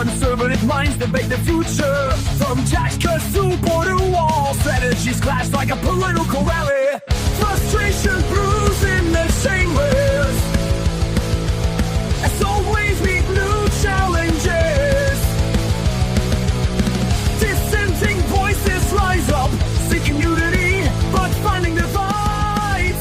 Conservative minds debate the future. From tax cuts to border walls, strategies clash like a political rally. Frustration brews in the chambers. As always, meet new challenges. Dissenting voices rise up, seeking unity, but finding divides.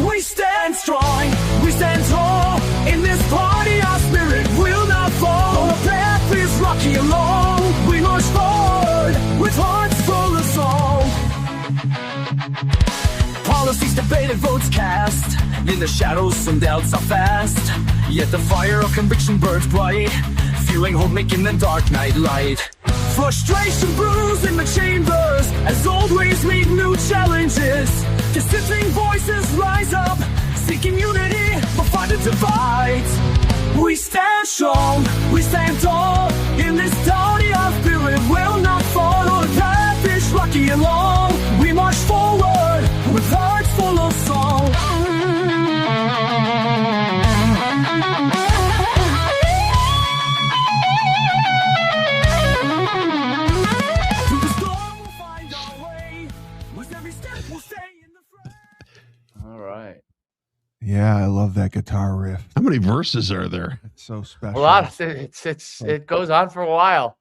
We stand strong, we stand tall. In this party, our spirit will not fall. The path is rocky and long. We march forward with hearts full of song. Policies debated, votes cast. In the shadows, some doubts are fast. Yet the fire of conviction burns bright, fueling hope, making the dark night light. Frustration brews in the chambers as old ways meet new challenges. Dissenting voices rise up, seeking unity, but finding divides. We stand strong, we stand tall. In this party, our spirit will not fall. The path is rocky and long. We march forward with hearts full of song. Through the storm, we'll find our way. With every step, we'll stay in the front. All right. Yeah, I love that guitar riff. How many verses are there? It's so special. A lot. It goes on for a while.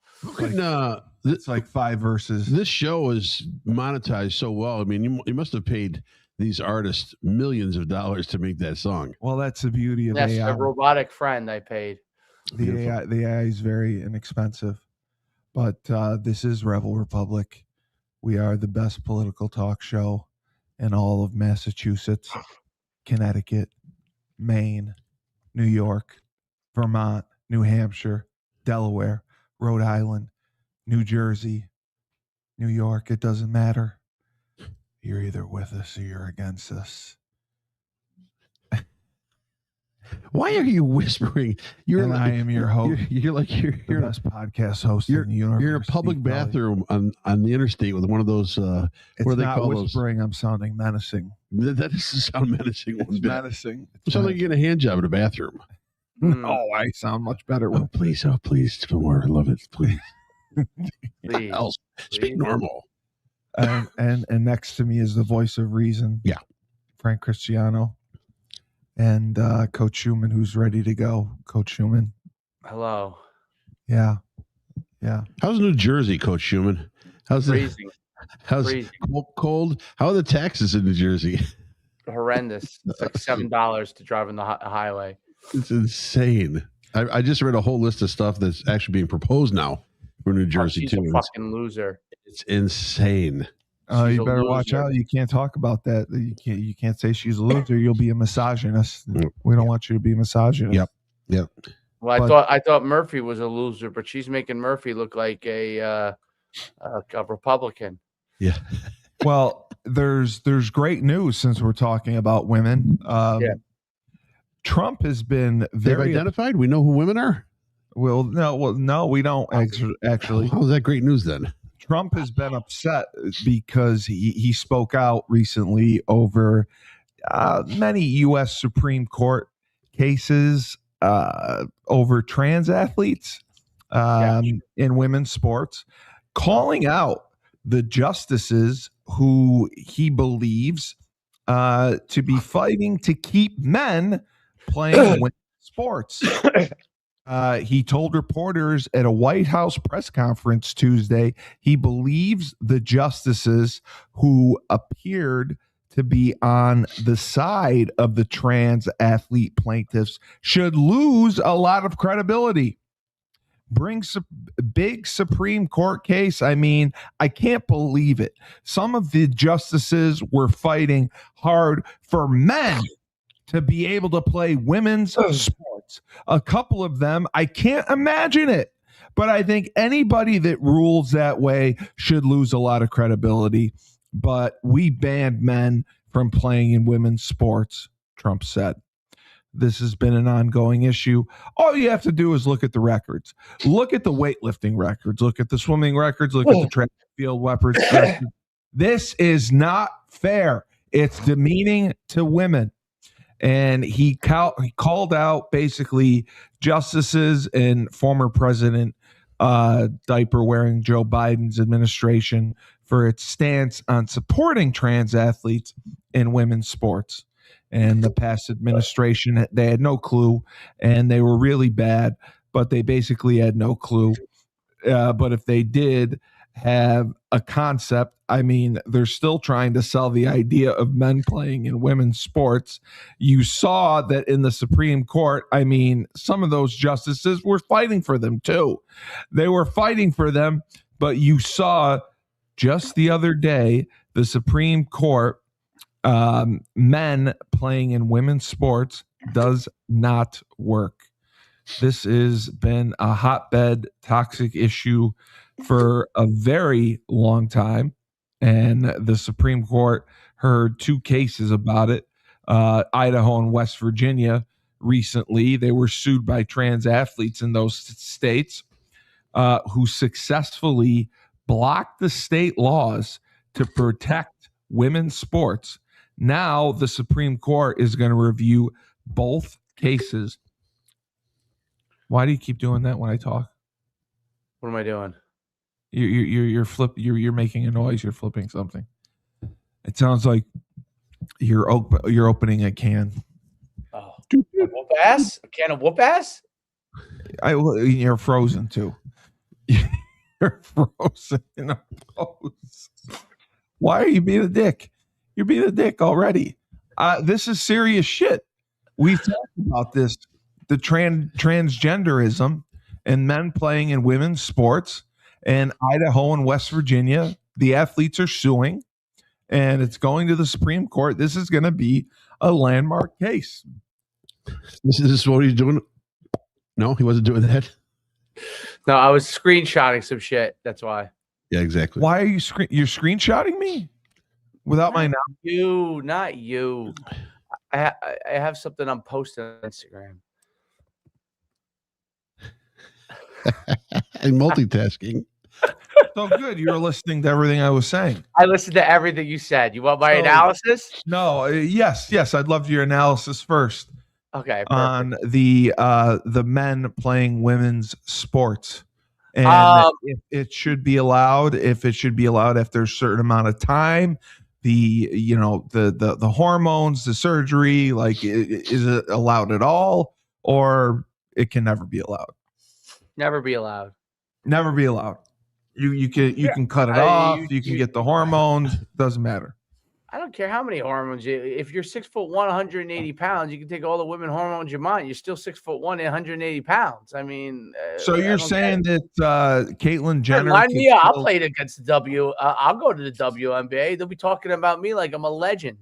It's like 5 verses. This show is monetized so well. I mean, you must have paid these artists millions of dollars to make that song. Well, that's the beauty of Yes, AI. a robotic friend I paid. The AI is very inexpensive, but this is Rebel Republic. We are the best political talk show in all of Massachusetts, Connecticut, Maine, New York, Vermont, New Hampshire, Delaware, Rhode Island, New Jersey, New York. It doesn't matter. You're either with us or you're against us. Why are you whispering? I am your host. You're the best podcast host in the universe. You're in a public Steve Kelly. bathroom on the interstate with one of those. It's what do they not call those? whispering. I'm sounding menacing. That doesn't sound menacing. It's menacing. It sounds like you get a hand job in a bathroom. Oh, I sound much better. Oh, please, more. I love it. Please. Please. Speak normal. And next to me is the voice of reason. Yeah. Frank Cristiano. And Coach Schumann, who's ready to go. Coach Schumann. Hello. Yeah. How's New Jersey, Coach Schumann? How's Freezing. How's Freezing. cold? How are the taxes in New Jersey? Horrendous. It's like $7 to drive on the highway. It's insane. I just read a whole list of stuff that's actually being proposed now for New Jersey She's too. a fucking loser. It's insane. She's you a better watch loser. out. You can't talk about that. You can't say she's a loser. You'll be a misogynist. We don't want you to be a misogynist. Yep. Well, I thought Murphy was a loser, but she's making Murphy look like a Republican. Yeah. Well, there's great news since we're talking about women. Trump has been They've very identified. We know who women are. no, we don't actually. How's that great news then? Trump has been upset because he spoke out recently over many U.S. Supreme Court cases over trans athletes in women's sports, calling out the justices who he believes to be fighting to keep men playing women's sports. He told reporters at a White House press conference Tuesday he believes the justices who appeared to be on the side of the trans athlete plaintiffs should lose a lot of credibility. Brings a big Supreme Court case. I mean, I can't believe it. Some of the justices were fighting hard for men to be able to play women's sports. A couple of them, I can't imagine it. But I think anybody that rules that way should lose a lot of credibility. But we banned men from playing in women's sports, Trump said. This has been an ongoing issue. All you have to do is look at the records. Look at the weightlifting records. Look at the swimming records. Look at the track field records. This is not fair. It's demeaning to women. and he called out basically justices and former president diaper wearing Joe Biden's administration for its stance on supporting trans athletes in women's sports. And the past administration, they had no clue, and they were really bad, but they basically had no clue. But if they did have a concept, I mean, they're still trying to sell the idea of men playing in women's sports. You saw that in the Supreme Court. I mean, some of those justices were fighting for them too. They were fighting for them, but you saw just the other day, the Supreme Court, men playing in women's sports does not work. This has been a hotbed toxic issue for a very long time, and the Supreme Court heard 2 cases about it. Idaho and West Virginia recently, they were sued by trans athletes in those states who successfully blocked the state laws to protect women's sports. Now the Supreme Court is going to review both cases. Why do you keep doing that when I talk? What am I doing? You're making a noise. You're flipping something. It sounds like you're opening a can. Oh, a whoop ass? A can of whoop ass? You're frozen too. You're frozen in a pose. Why are you being a dick? You're being a dick already. This is serious shit. We've talked about this, the transgenderism and men playing in women's sports. And Idaho and West Virginia, the athletes are suing, and it's going to the Supreme Court. This is going to be a landmark case. This is what he's doing. No, he wasn't doing that. No, I was screenshotting some shit. That's why. Yeah, exactly. Why are you're screenshotting me without my knowledge? Not you. I have something I'm posting on Instagram. And multitasking. So good. You were listening to everything I was saying. I listened to everything you said. You want my analysis? No. Yes. I'd love your analysis first. Okay. Perfect. On the men playing women's sports, and if it should be allowed after a certain amount of time, the hormones, the surgery, like is it allowed at all, or it can never be allowed? Never be allowed. Never be allowed. You can cut it off. You can get the hormones. Doesn't matter. I don't care how many hormones if you're 6'1", 180 pounds, you can take all the women hormones you want. You're still 6'1", 180 pounds. I mean, so you're saying that Caitlyn Jenner? Line me up. I'll play it against the I'll go to the WNBA. They'll be talking about me like I'm a legend.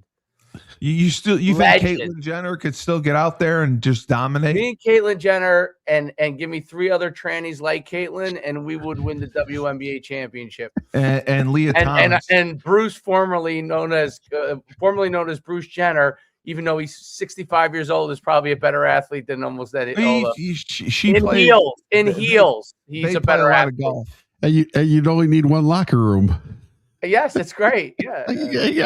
You think Caitlyn Jenner could still get out there and just dominate? Me and Caitlyn Jenner and give me 3 other trannies like Caitlyn, and we would win the WNBA championship. And Leah Thomas and Bruce, formerly known as Bruce Jenner, even though he's 65 years old, is probably a better athlete than almost that. In heels, he's a better athlete. And you'd only need 1 locker room. Yes, it's great. Yeah.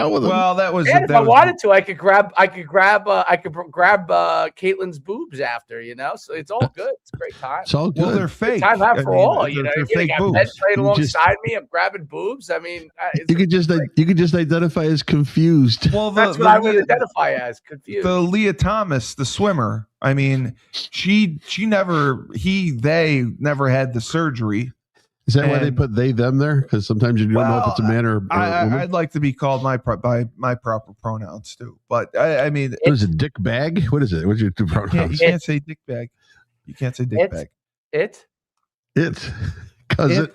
Well, that was. If I wanted to, I could grab Caitlyn's boobs after, So it's all good. It's a great time. It's all good. Well, they're fake. Time out for all. They're fake got boobs. men playing alongside me. I'm grabbing boobs. I mean, you could just identify as confused. Well, that's what I would identify as, confused. The Leah Thomas, the swimmer. I mean, they never had the surgery. Is that why they put they them there? Because sometimes you don't know if it's a man or a woman. I'd like to be called by my proper pronouns too. But I mean, what is it? Dick bag? What is it? What's your 2 pronouns? You can't say dick bag. You can't say dick bag. Cousin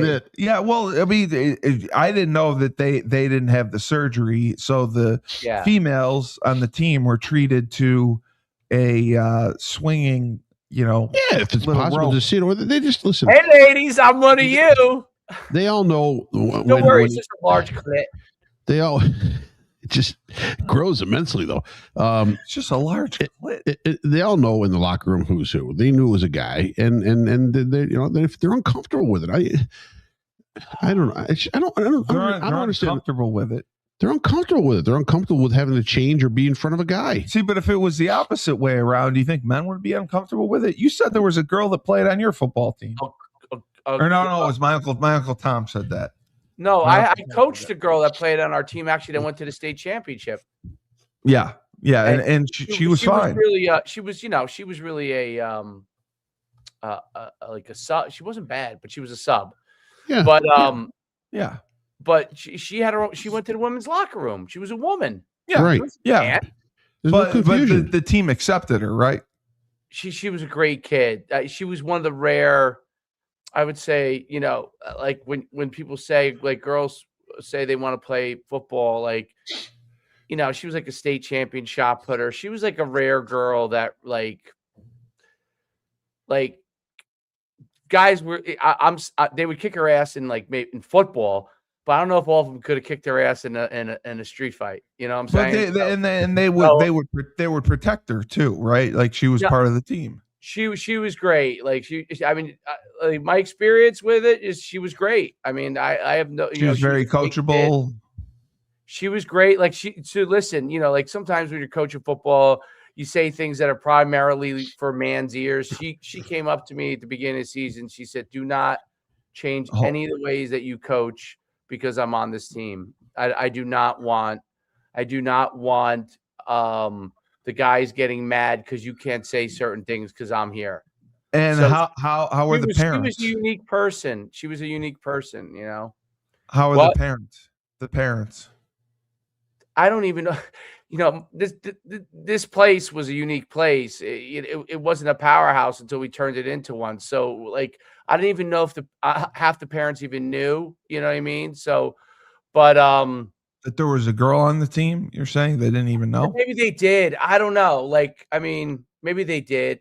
it. Yeah. Well, I mean, I didn't know that they didn't have the surgery, so the females on the team were treated to a swinging. If it's possible to see it, or they just listen. Hey, ladies, I'm one of you. They all know. Don't worry, it's just a large clit. They all. It just grows immensely, though. It's just a large clit. They all know in the locker room who's who. They knew it was a guy, and they, if they're uncomfortable with it, I don't understand. Uncomfortable with it. They're uncomfortable with it. They're uncomfortable with having to change or be in front of a guy. See, but if it was the opposite way around, do you think men would be uncomfortable with it? You said there was a girl that played on your football team. Or no, it was my uncle. My uncle Tom said that. No, I coached a girl that played on our team. Actually, that went to the state championship. Yeah, and she was fine. She was really a like a sub. She wasn't bad, but she was a sub. Yeah, but yeah. But she had her. She went to the women's locker room. She was a woman. Yeah, right. Yeah, but the team accepted her, right? She was a great kid. She was one of the rare. I would say, like when people say, like, girls say they want to play football, like, she was like a state champion shot putter. She was like a rare girl that like guys were. They would kick her ass in in football. But I don't know if all of them could have kicked their ass in a street fight. You know what I'm saying? But they would protect her too, right? Like she was part of the team. She was great. Like my experience with it is she was great. I mean, I have no. She was very coachable. She was great. Like listen, like sometimes when you're coaching football, you say things that are primarily for man's ears. She came up to me at the beginning of the season. She said, "Do not change any of the ways that you coach." Because I'm on this team. I do not want the guys getting mad because you can't say certain things because I'm here. And so how were the parents? She was a unique person. She was a unique person, How are the parents? The parents. I don't even know. This place was a unique place. It wasn't a powerhouse until we turned it into one. So like, I didn't even know if half the parents even knew, you know what I mean? So, but that there was a girl on the team, you're saying they didn't even know? Maybe they did. I don't know. Like, I mean, maybe they did.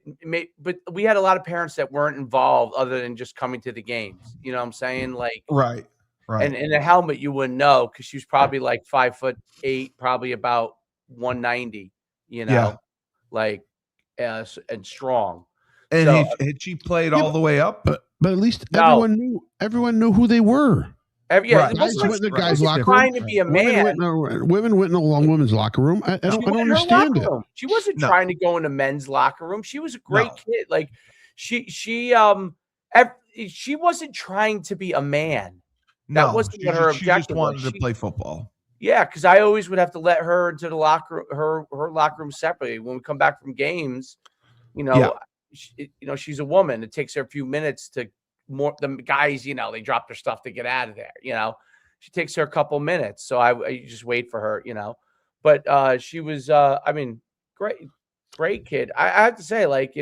But we had a lot of parents that weren't involved other than just coming to the games. You know what I'm saying? Like, right. And in a helmet, you wouldn't know because she was probably like 5'8", probably about 190. Like, and strong. And so, had she played all the way up? But at least everyone knew who they were. The guys locker room. Trying to be a man. Women went in the women's locker room. I don't understand it. She wasn't trying to go in the men's locker room. She was a great kid. Like she wasn't trying to be a man. That wasn't what her objective was. She just wanted to play football. Yeah, because I always would have to let her into the locker her locker room separately when we come back from games. She's a woman. It takes her a few minutes to the guys. They drop their stuff to get out of there. She takes her a couple minutes, so I just wait for her. But she was. Great kid. I have to say, like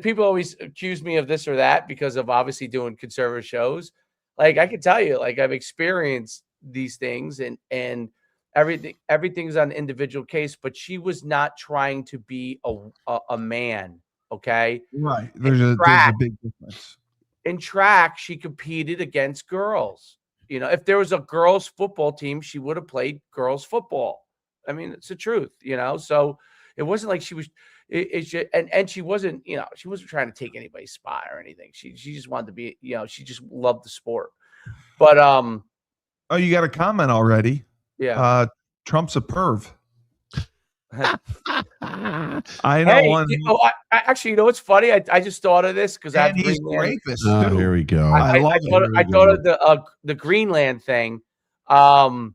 people always accuse me of this or that because of obviously doing conservative shows. Like I can tell you, like I've experienced these things and everything's on an individual case, but she was not trying to be a man. Okay. Right. There's a big difference. In track, she competed against girls. If there was a girls football team, she would have played girls football. I mean, it's the truth, so it wasn't like she was, and she wasn't, she wasn't trying to take anybody's spot or anything. She just wanted to be, she just loved the sport. But, oh, you got a comment already. Yeah. Trump's a perv. I know. Actually, what's funny? I just thought of this because he's a rapist. Oh, here we go. I thought of the Greenland thing. None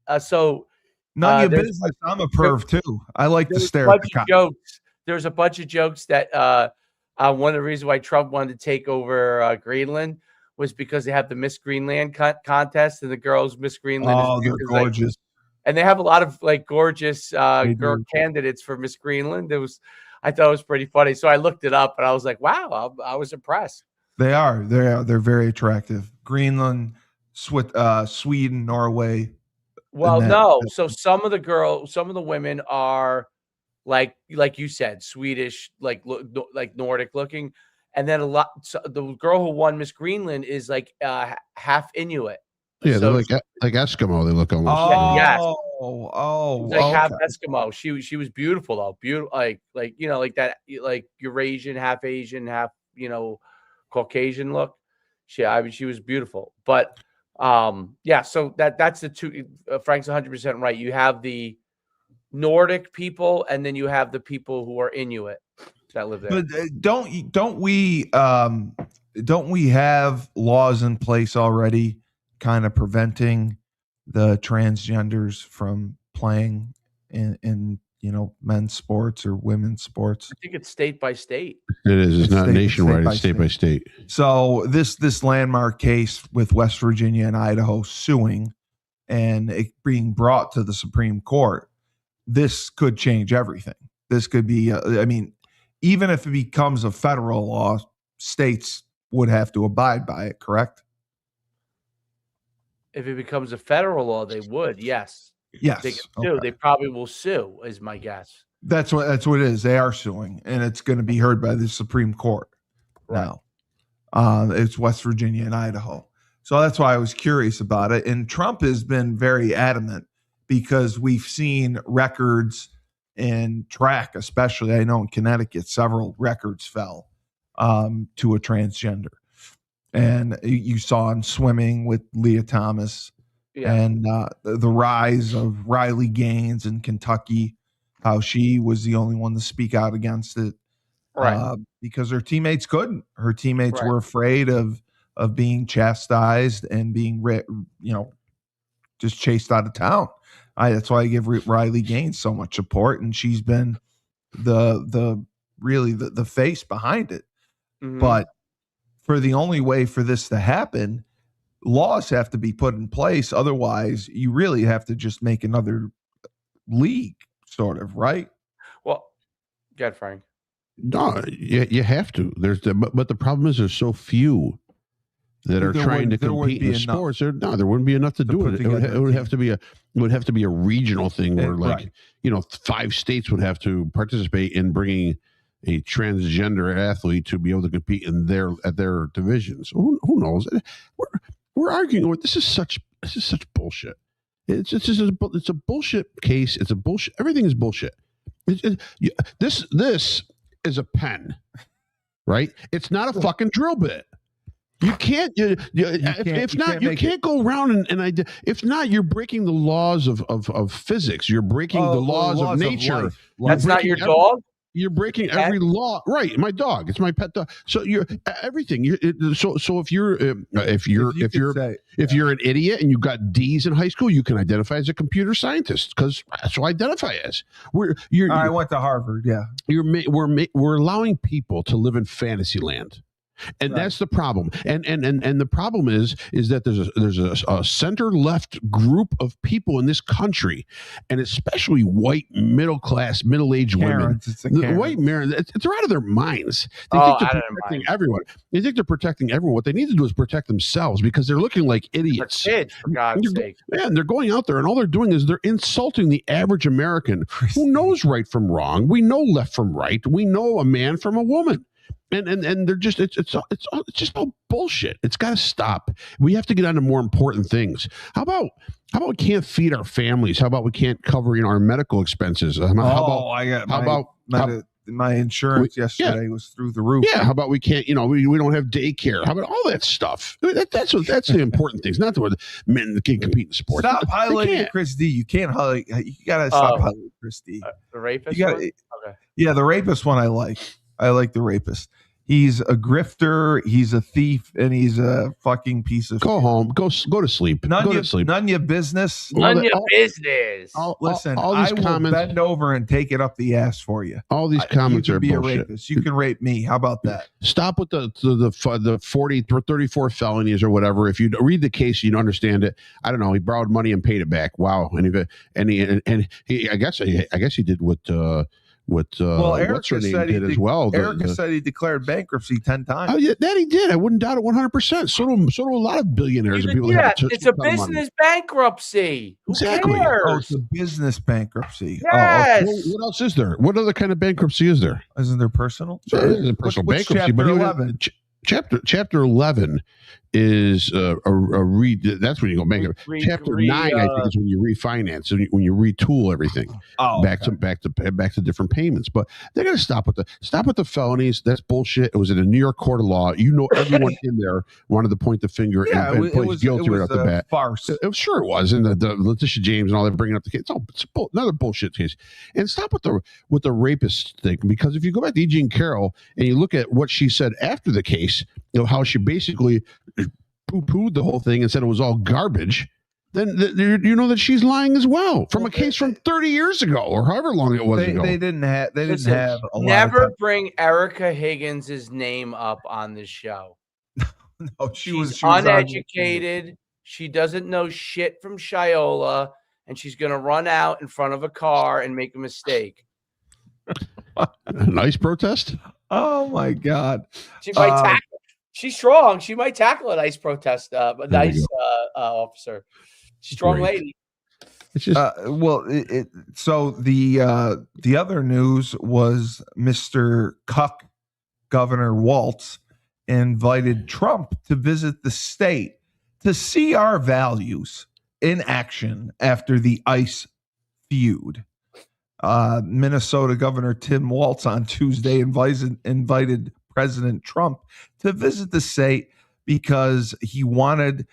of your business. I'm a perv too. I like to stare at the jokes. There's a bunch of jokes that one of the reasons why Trump wanted to take over Greenland was because they have the Miss Greenland contest, and the girls Miss Greenland. Oh, they're gorgeous. And they have a lot of gorgeous girl candidates for Miss Greenland. I thought it was pretty funny. So I looked it up and I was like, wow, I was impressed. They are. They're very attractive. Greenland, Sweden, Norway. Well, no. So some of the women are like you said, Swedish, like Nordic looking. And then the girl who won Miss Greenland is like half Inuit. Yeah, they're like Eskimo. They look almost. Like half Eskimo. She was beautiful though. Beautiful, like that, like Eurasian, half Asian, half Caucasian look. She was beautiful. But Yeah, so that's the two. Frank's 100% right. You have the Nordic people, and then you have the people who are Inuit that live there. But don't we have laws in place already, kind of preventing the transgenders from playing in men's sports or women's sports? I think it's state by state. It is. It's not nationwide. It's state by state. So this landmark case with West Virginia and Idaho suing and it being brought to the Supreme Court, this could change everything. This could be, even if it becomes a federal law, states would have to abide by it, correct? If it becomes a federal law, they would, yes. Yes. They can sue. Okay. They probably will sue, is my guess. That's what it is. They are suing, and it's going to be heard by the Supreme Court now. It's West Virginia and Idaho. So that's why I was curious about it. And Trump has been very adamant because we've seen records in track, especially. I know in Connecticut, several records fell to a transgender. And you saw in swimming with Leah Thomas and the rise of Riley Gaines in Kentucky, how she was the only one to speak out against it. Right. Because her teammates couldn't. Her teammates were afraid of being chastised and being, just chased out of town. That's why I give Riley Gaines so much support, and she's been the face behind it. Mm-hmm. But for the only way for this to happen, laws have to be put in place. Otherwise, you really have to just make another league, sort of, right? Well, go ahead, Frank. No, you have to. But the problem is there's so few that are trying to compete in sports. There wouldn't be enough to do it. It would have to be a regional thing where 5 states would have to participate in bringing a transgender athlete to be able to compete in at their divisions. Who knows? We're arguing over this is such bullshit. It's a bullshit case. It's a bullshit. Everything is bullshit. This is a pen, right? It's not a fucking drill bit. You can't. You can't go around and if not, you're breaking the laws of physics. You're breaking the laws of nature. That's not your dog. You're breaking every law, right? My dog. It's my pet dog. So you're everything. So if you're an idiot and you got D's in high school, you can identify as a computer scientist because that's what I identify as. I went to Harvard. Yeah, we're allowing people to live in fantasy land. And that's the problem. And the problem is that there's a center left group of people in this country, and especially white middle-aged women. The white Karens, they're out of their minds. They think they're protecting everyone. They think they're protecting everyone. What they need to do is protect themselves because they're looking like idiots. They're kids, for God's sake. Man, they're going out there and all they're doing is they're insulting the average American who knows right from wrong. We know left from right. We know a man from a woman. And they're just it's just all bullshit. It's got to stop. We have to get on to more important things. How about we can't feed our families? How about we can't cover our medical expenses? My insurance yesterday was through the roof. Yeah. How about we can't? We don't have daycare. How about all that stuff? That's the important things. Not the men that can compete in sports. Stop highlighting Chris D. You can't highlight. You gotta stop highlighting Chris D. The rapist one? Okay. Yeah, the rapist one I like. I like the rapist. He's a grifter, he's a thief, and he's a fucking piece of Go home. Go to sleep. None go your, to sleep. None your business. None your business. Listen, I will bend over and take it up the ass for you. All these comments are bullshit. A rapist. You can rape me. How about that? Stop with the 40 or 34 felonies or whatever. If you read the case, you understand it. I don't know. He borrowed money and paid it back. Wow. And he I guess he did what Erica said he did as well. Erica said he declared bankruptcy 10 times. Oh, yeah, that he did. I wouldn't doubt it 100%. So do a lot of billionaires and people. Yeah, it's a business bankruptcy. Exactly. Oh, it's a business bankruptcy. Yes. What else is there? What other kind of bankruptcy is there? Isn't there personal? Sure, there's a personal bankruptcy. Chapter 11? Chapter 11 is a read. That's when you go bankrupt. Chapter 9, I think, is when you refinance and when you retool everything back to different payments. But they're going to stop with the felonies. That's bullshit. It was in a New York court of law. Everyone in there wanted to point the finger and place guilty right off the bat. Farce. Sure it was. And the Letitia James and all that bringing up the case. It's another bullshit case. And stop with the rapist thing, because if you go back to E. Jean Carroll and you look at what she said after the case, how she basically poo-pooed the whole thing and said it was all garbage, then you know that she's lying as well from a case from 30 years ago or however long it was ago. They didn't have a lot never of time. bring Erica Higgins' name up on this show. No, she was uneducated. She doesn't know shit from Shiola, and she's going to run out in front of a car and make a mistake. Nice protest. Oh my God. She might tackle. She's strong. She might tackle a nice protest, a nice officer. Strong lady. It's just so the other news was Mr. Cuck, Governor Walz, invited Trump to visit the state to see our values in action after the ICE feud. Minnesota Governor Tim Walz on Tuesday invited President Trump to visit the state because he wanted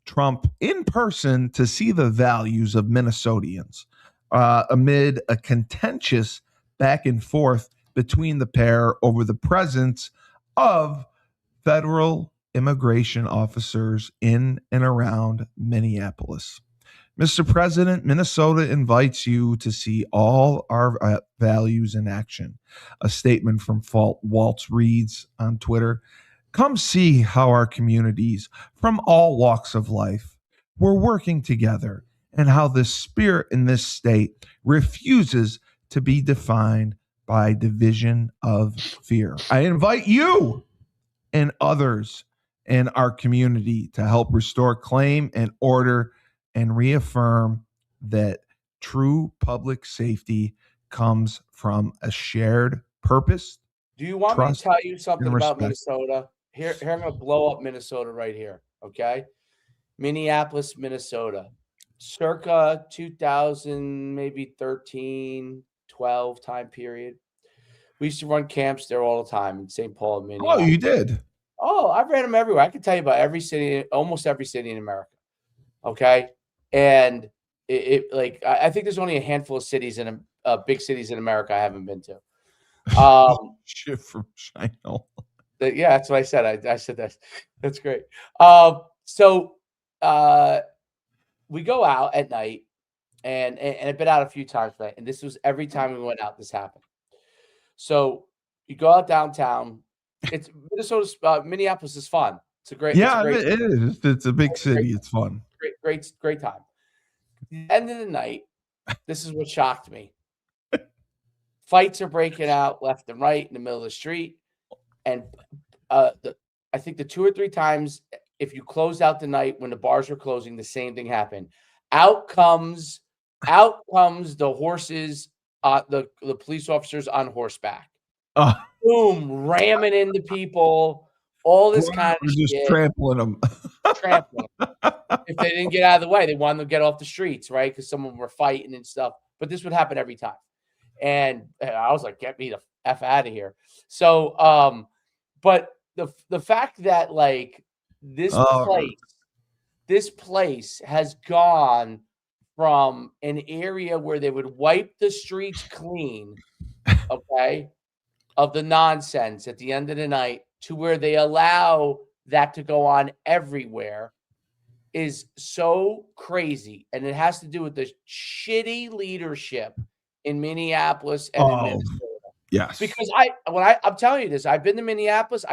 Trump in person to see the values of Minnesotians amid a contentious back and forth between the pair over the presence of federal immigration officers in and around Minneapolis. Mr. President, Minnesota invites you to see all our values in action. A statement from Walz reads on Twitter, "Come see how our communities from all walks of life were working together and how the spirit in this state refuses to be defined by division of fear. I invite you and others in our community to help restore claim and order and reaffirm that true public safety comes from a shared purpose." Do you want me to tell you something about Minnesota? Here I'm going to blow up Minnesota right here, okay? Minneapolis, Minnesota. Circa 2000, maybe 13, 12 time period. We used to run camps there all the time in St. Paul, Minneapolis. Oh, you did? Oh, I've ran them everywhere. I can tell you about every city, almost every city in America, okay? And I think there's only a handful of cities big cities in America I haven't been to. Shit from China. Yeah, that's what I said. I said that. That's great. So we go out at night, and I've been out a few times tonight, and this was every time we went out, this happened. So you go out downtown. It's Minneapolis is fun. It's a great. It is. It's a big city. It's fun. Great time. End of the night, this is what shocked me. Fights are breaking out left and right in the middle of the street. And I think the 2 or 3 times, if you closed out the night when the bars were closing, the same thing happened. Out comes the horses, the police officers on horseback. Boom, ramming into people. All this kind of just shit. Trampling them. If they didn't get out of the way, they wanted them to get off the streets, right? Because some of them were fighting and stuff. But this would happen every time. And I was like, get me the F out of here. So, but the fact that like this place has gone from an area where they would wipe the streets clean, okay, of the nonsense at the end of the night, to where they allow that to go on everywhere is so crazy. And it has to do with the shitty leadership in Minneapolis and in Minnesota. Yes. Because I'm telling you this, I've been to Minneapolis.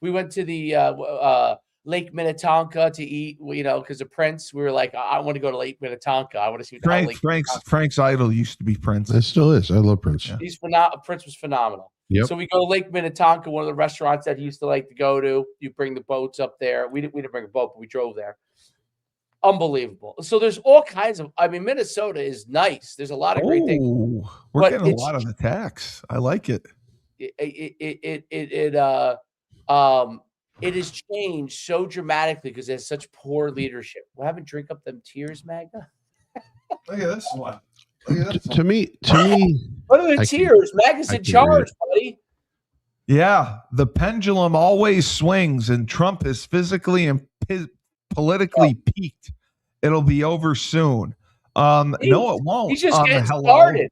We went to the Lake Minnetonka to eat, because of Prince. We were like, I want to go to Lake Minnetonka. I want to see Frank's idol used to be Prince. It still is. I love Prince. Yeah. Prince was phenomenal. Yep. So we go to Lake Minnetonka, one of the restaurants that he used to like to go to. You bring the boats up there. We didn't bring a boat, but we drove there. Unbelievable. So there's all kinds of. I mean, Minnesota is nice. There's a lot of great things. We're getting a lot of attacks. I like it. it has changed so dramatically because there's such poor leadership. What happened? Drink up them tears, Magda. Look at this one. To me, what are the tears? Magda's in charge, buddy. Yeah, the pendulum always swings, and Trump is physically and politically peaked. It'll be over soon. No, it won't. He's just getting started.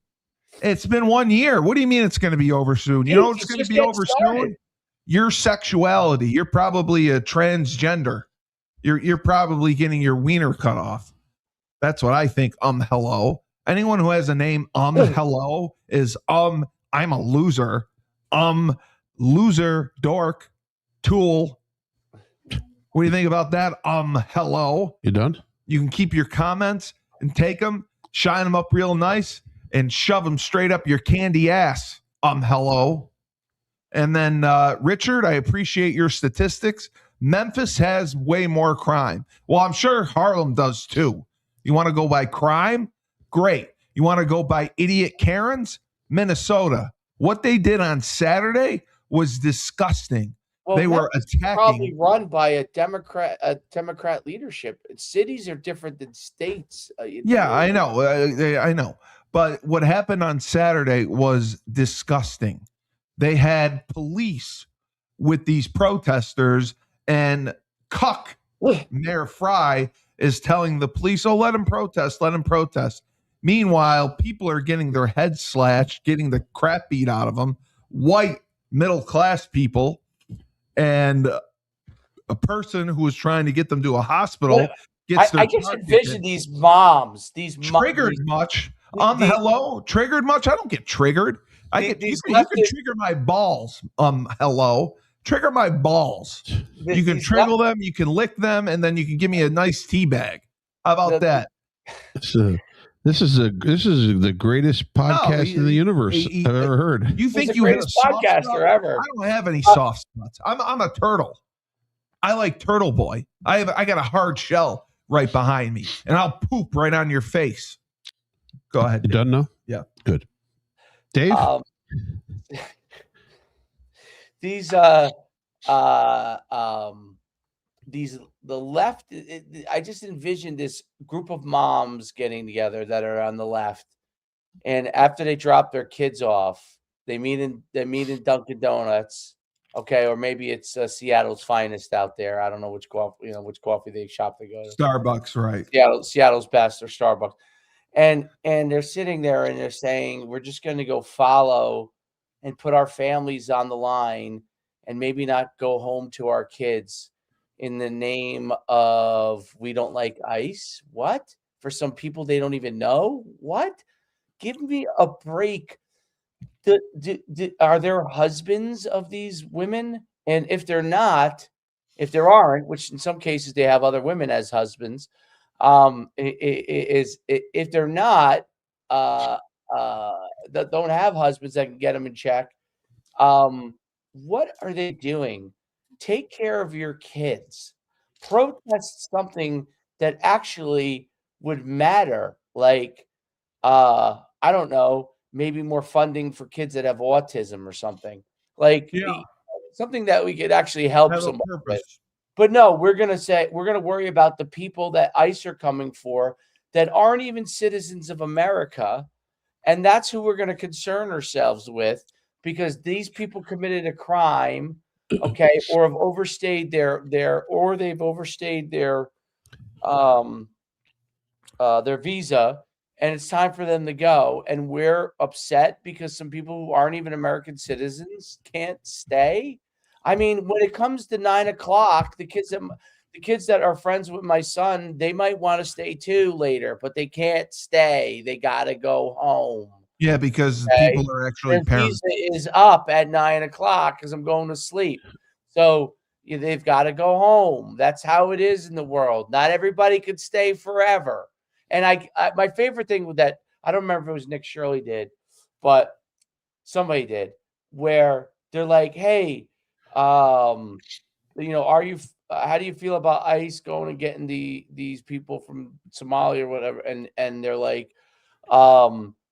It's been 1 year. What do you mean it's going to be over soon? You know what's going to be over soon? Your sexuality. You're probably a transgender. You're probably getting your wiener cut off. That's what I think. Hello. Anyone who has a name hello is I'm a loser. Loser, dork, tool. What do you think about that? Hello. You done? You can keep your comments and take them, shine them up real nice, and shove them straight up your candy ass. Hello. And then, Richard, I appreciate your statistics. Memphis has way more crime. Well, I'm sure Harlem does too. You want to go by crime? Great. You want to go by idiot Karens? Minnesota. What they did on Saturday was disgusting. Well, they were attacking. Probably run by a Democrat leadership. Cities are different than states. I know. I know. But what happened on Saturday was disgusting. They had police with these protesters, and Mayor Fry is telling the police, "Oh, let them protest. Let them protest." Meanwhile, people are getting their heads slashed, getting the crap beat out of them. White middle-class people, and a person who was trying to get them to a hospital gets their. I just envision these moms. Triggered much? Hello, triggered much? I don't get triggered. You can trigger my balls. Hello, trigger my balls. You can trigger them. You can lick them, and then you can give me a nice tea bag. How about that? This is the greatest podcast in the universe I've ever heard. You think you hit a podcaster ever? I don't have any soft spots. I'm a turtle. I like Turtle Boy. I got a hard shell right behind me, and I'll poop right on your face. Go ahead. You done now? Yeah. Good. Dave? The left, I just envisioned this group of moms getting together that are on the left, and after they drop their kids off, they meet in Dunkin' Donuts, okay, or maybe it's Seattle's Finest out there. I don't know which coffee shop they go to. Starbucks, right? Seattle's Best or Starbucks, and they're sitting there and they're saying, we're just going to go follow and put our families on the line, and maybe not go home to our kids in the name of we don't like ICE. What? For some people they don't even know? What? Give me a break. Are there husbands of these women? And if there aren't, which in some cases they have other women as husbands, if they're not, that don't have husbands that can get them in check, what are they doing? Take care of your kids. Protest something that actually would matter. Like, I don't know, maybe more funding for kids that have autism or something. Like something that we could actually help someone with. But no, we're going to worry about the people that ICE are coming for that aren't even citizens of America. And that's who we're going to concern ourselves with, because these people committed a crime. Okay, or have overstayed their visa, and it's time for them to go. And we're upset because some people who aren't even American citizens can't stay. I mean, when it comes to 9 o'clock, the kids that are friends with my son, they might want to stay too later, but they can't stay. They got to go home. Yeah, because people are actually parents. Visa is up at 9 o'clock because I'm going to sleep. So they've got to go home. That's how it is in the world. Not everybody could stay forever. And I my favorite thing with that, I don't remember if it was Nick Shirley did, but somebody did, where they're like, hey, how do you feel about ICE going and getting these people from Somalia or whatever? And they're like,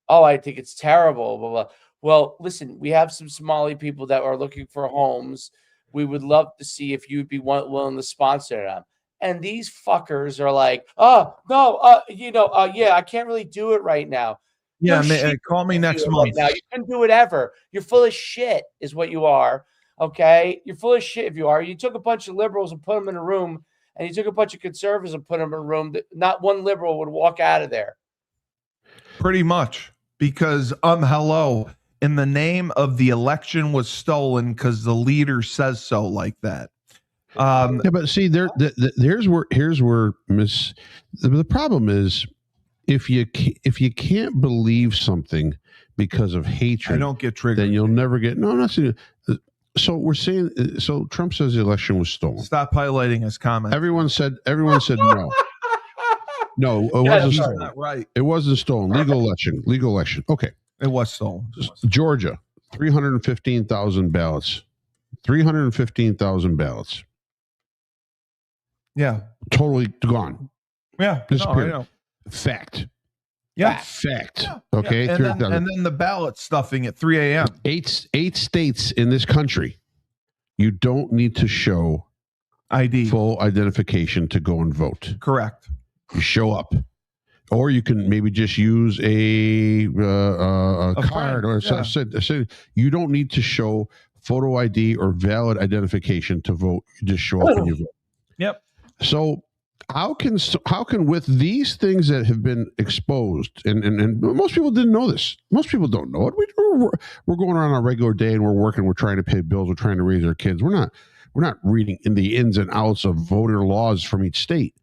oh, I think it's terrible, blah, blah. Well, listen, we have some Somali people that are looking for homes. We would love to see if you'd be willing to sponsor them. And these fuckers are like, oh, no, yeah, I can't really do it right now. Yeah, call me next month. Right now. You can do it ever. You're full of shit is what you are, okay? You're full of shit if you are. You took a bunch of liberals and put them in a room, and you took a bunch of conservatives and put them in a room that not one liberal would walk out of there. Pretty much, because hello, in the name of the election was stolen because the leader says so like that. Yeah, but see, here's where the problem is. If you can't believe something because of hatred, I don't get triggered. Then you'll never get. No, I'm not saying. So we're saying. So Trump says the election was stolen. Stop highlighting his comment. Everyone said no. No, it wasn't stolen. Not right. It wasn't stolen. Legal election. Okay. It was stolen. Georgia, 315,000 ballots. 315,000 ballots. Yeah. Totally gone. Yeah. Disappeared. No, I know. Fact. Yeah. Fact. Yeah. Okay. Yeah. And then the ballot stuffing at 3 a.m. Eight states in this country, you don't need to show ID, full identification to go and vote. Correct. You show up, or you can maybe just use a card or something. You don't need to show photo ID or valid identification to vote. You just show up and you vote. Yep. So how can with these things that have been exposed, and most people didn't know this. Most people don't know it. We're going around on a regular day and we're working. We're trying to pay bills. We're trying to raise our kids. We're not reading in the ins and outs of voter laws from each state.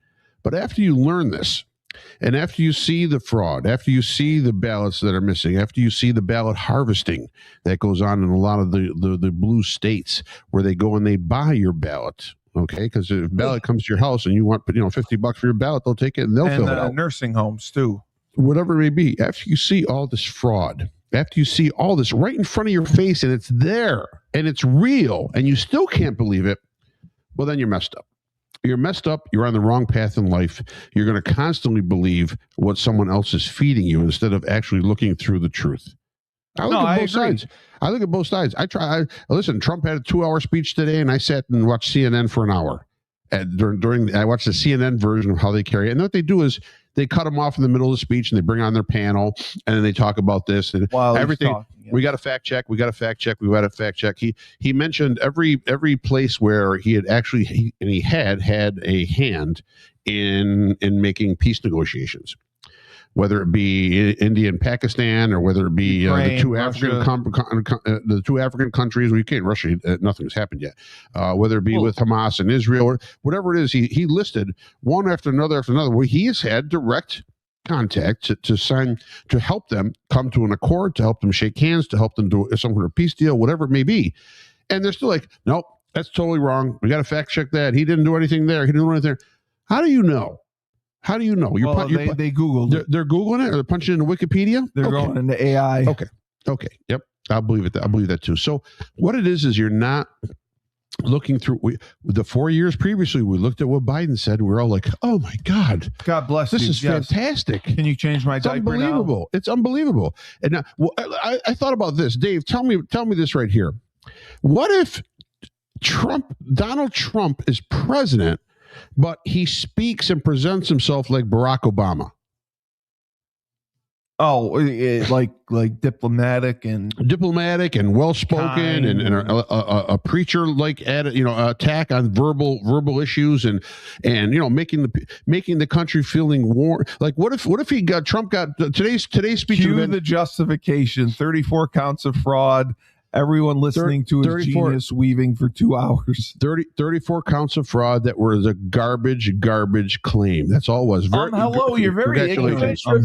But after you learn this, and after you see the fraud, after you see the ballots that are missing, after you see the ballot harvesting that goes on in a lot of the blue states where they go and they buy your ballot, okay? Because if a ballot comes to your house and you want $50 for your ballot, they'll take it and they'll fill it out. Nursing homes too. Whatever it may be, after you see all this fraud, after you see all this right in front of your face and it's there and it's real and you still can't believe it, well, then you're messed up. You're messed up. You're on the wrong path in life. You're going to constantly believe what someone else is feeding you instead of actually looking through the truth. I look at both sides. I look at both sides. Listen, Trump had a 2-hour speech today, and I sat and watched CNN for an hour. I watched the CNN version of how they carry it. And what they do is they cut them off in the middle of the speech, and they bring on their panel, and then they talk about this and everything. We got to fact check. We got to fact check. We got to fact check. He mentioned every place where he had actually he had a hand in making peace negotiations, whether it be India and Pakistan or whether it be Ukraine, the two African countries. Well, you can't Russia. Nothing's happened yet. Whether it be with Hamas and Israel or whatever it is, he listed one after another where he has had direct contact to help them come to an accord, to help them shake hands, to help them do some kind of peace deal, whatever it may be. And they're still like, nope, that's totally wrong. We got to fact check that. He didn't do anything there. He didn't do anything there. How do you know? How do you know? They Googled it. They're Googling it, or they're punching it into Wikipedia? They're going into AI. Okay. Yep. I'll believe it. I believe that too. So what it is you're not looking through the 4 years previously, we looked at what Biden said. We're all like, oh my God. God bless this you. This is fantastic. Can you change my diaper now? It's unbelievable. And now, I thought about this. Dave, tell me this right here. What if Donald Trump is president, but he speaks and presents himself like Barack Obama? Oh, like diplomatic and well-spoken and a preacher like attack on verbal issues and making the country feeling warm. Like what if Trump got today's speech? Cue the justification: 34 counts of fraud. Everyone listening to his genius weaving for 2 hours. 34 counts of fraud that were the garbage claim. That's all it was. Hello, you're very ignorant. Finish your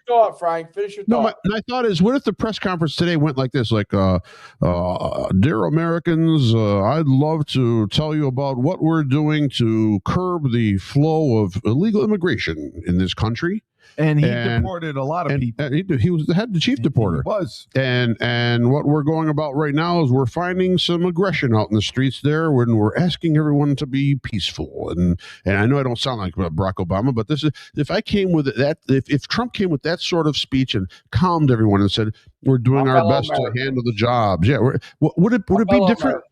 thought, Frank. Finish your thought. My thought is, what if the press conference today went like this? Like, dear Americans, I'd love to tell you about what we're doing to curb the flow of illegal immigration in this country. And he deported a lot of people. He was the chief deporter. He was. And what we're going about right now is we're finding some aggression out in the streets there when we're asking everyone to be peaceful. And I know I don't sound like Barack Obama, but this is if Trump came with that sort of speech and calmed everyone and said, we're doing our best to handle the jobs. Yeah. Would it be different?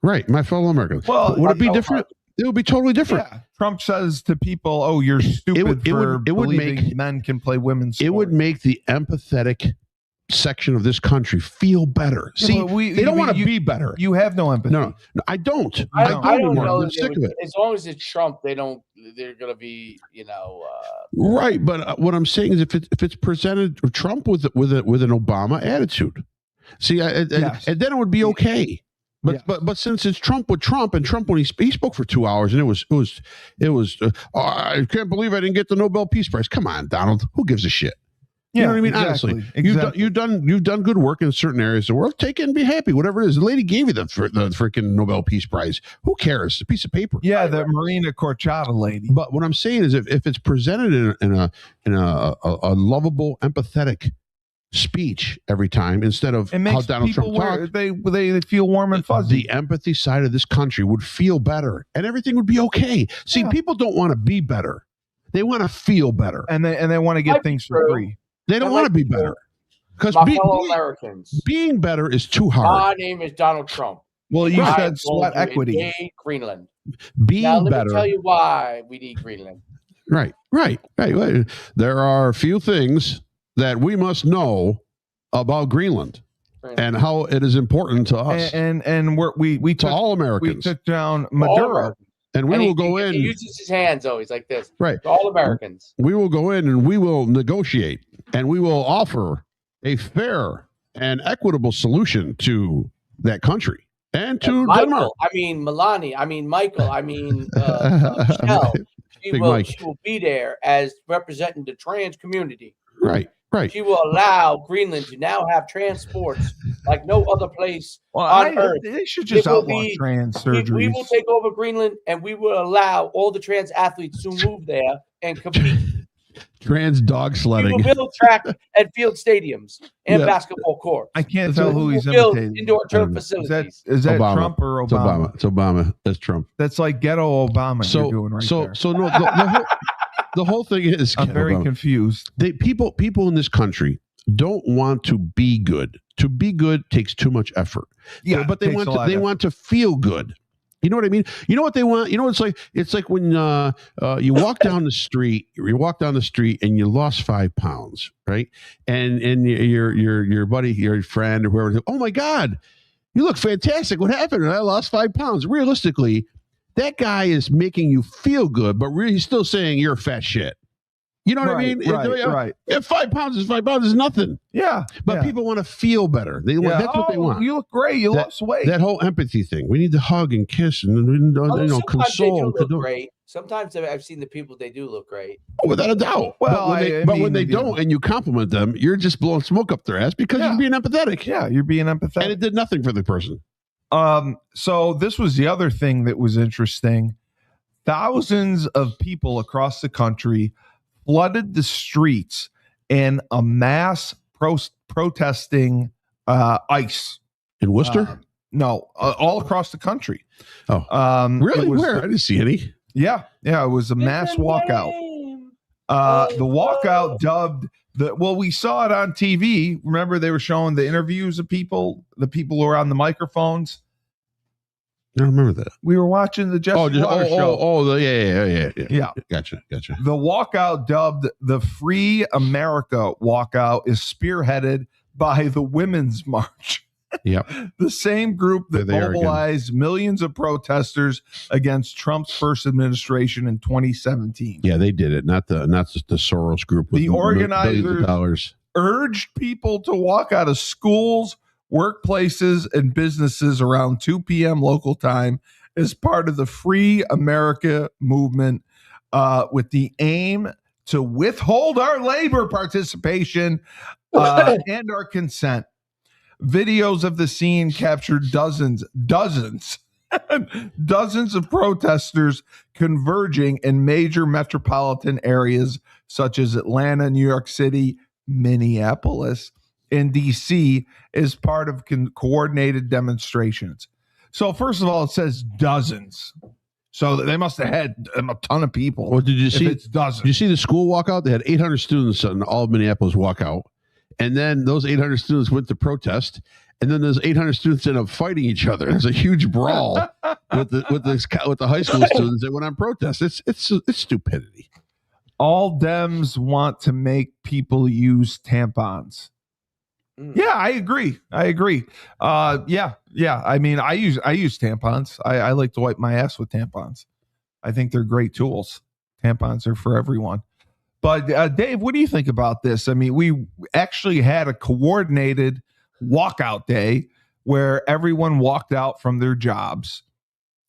Right, my fellow Americans. Well, would it be different? It would be totally different. Yeah. Trump says to people, "Oh, you're stupid for believing men can play women's sports." It would make the empathetic section of this country feel better. Yeah, See, they don't want to be better. You have no empathy. No, I don't. I don't know. I'm sick of it. As long as it's Trump, they're going to be, right. But what I'm saying is, if it's presented Trump with an Obama attitude, see, and then it would be okay. But since it's Trump with Trump, and Trump when he spoke for 2 hours, and it was I can't believe I didn't get the Nobel Peace Prize. Come on, Donald, who gives a shit? You know what I mean? Exactly, Honestly, you've done good work in certain areas of the world. Take it and be happy. Whatever it is, the lady gave you the freaking Nobel Peace Prize. Who cares? It's a piece of paper. Yeah, the Marina Corchada lady. But what I'm saying is, if it's presented in a lovable, empathetic speech every time, instead of how Donald Trump talked, they feel warm and fuzzy. The empathy side of this country would feel better, and everything would be okay. See, people don't want to be better; they want to feel better, and they want to get things for free. They don't want to be better because Americans being better is too hard. My name is Donald Trump. Well, you said sweat equity. Greenland. Being now, let better. me tell you why we need Greenland. Right. There are a few things that we must know about Greenland and how it is important to us and we to all Americans. We took down Maduro. And we will go in. He uses his hands always like this. Right. To all Americans. We will go in and we will negotiate and we will offer a fair and equitable solution to that country and to Denmark. I mean, Melania. I mean, Michael. I mean, Michelle. She will be there as representing the trans community. Right. She will allow Greenland to now have transports like no other place on Earth. They should just outlaw trans surgeries. We will take over Greenland, and we will allow all the trans athletes to move there and compete. Trans dog sledding. We will build track and field stadiums and basketball courts. I can't tell who he's imitating. Indoor turf facilities. Is that Trump or Obama? It's Obama. That's Trump. That's like ghetto Obama you're doing right there. So no, the whole thing is, I'm very confused. People in this country don't want to be good. To be good takes too much effort. Yeah, but they want to feel good. You know what I mean? You know what they want? You know what it's like when you walk down the street, and you lost 5 pounds, right? And your buddy, your friend, or whoever, oh my God, you look fantastic. What happened? I lost 5 pounds. Realistically, that guy is making you feel good, but really he's still saying you're a fat shit. You know what I mean? Right. If 5 pounds is nothing. Yeah. But people want to feel better. That's what they want. You look great. You lost weight. That whole empathy thing. We need to hug and kiss and console. They do look great. Sometimes I've seen the people, they do look great. Oh, without a doubt. Well, but when they don't and you compliment them, you're just blowing smoke up their ass because you're being empathetic. Yeah, you're being empathetic. And it did nothing for the person. So this was the other thing that was interesting. Thousands of people across the country flooded the streets in a mass protesting ICE. In Worcester? No, all across the country. Oh, really? Where? I didn't see any. Yeah. It was a mass walkout. The walkout dubbed we saw it on TV. Remember, they were showing the interviews of the people who were on the microphones. I don't remember that. We were watching the Jesse Waters show. Yeah. Gotcha. The walkout, dubbed the Free America walkout, is spearheaded by the Women's March. Yep. The same group that mobilized millions of protesters against Trump's first administration in 2017. Yeah, they did it. Not just the Soros group. With the organizers urged people to walk out of schools, workplaces, and businesses around 2 p.m. local time as part of the Free America movement, with the aim to withhold our labor participation and our consent. Videos of the scene captured dozens of protesters converging in major metropolitan areas such as Atlanta, New York City, Minneapolis, and D.C. as part of coordinated demonstrations. So first of all, it says dozens. So they must have had a ton of people. Well, did you see? It's dozens. Did you see the school walkout? They had 800 students in all of Minneapolis walk out. And then those 800 students went to protest, and then those 800 students end up fighting each other. There's a huge brawl with the high school students that went on protest. It's stupidity. All Dems want to make people use tampons. Yeah, I agree. Yeah. I mean, I use tampons. I like to wipe my ass with tampons. I think they're great tools. Tampons are for everyone. But Dave, what do you think about this? I mean, we actually had a coordinated walkout day where everyone walked out from their jobs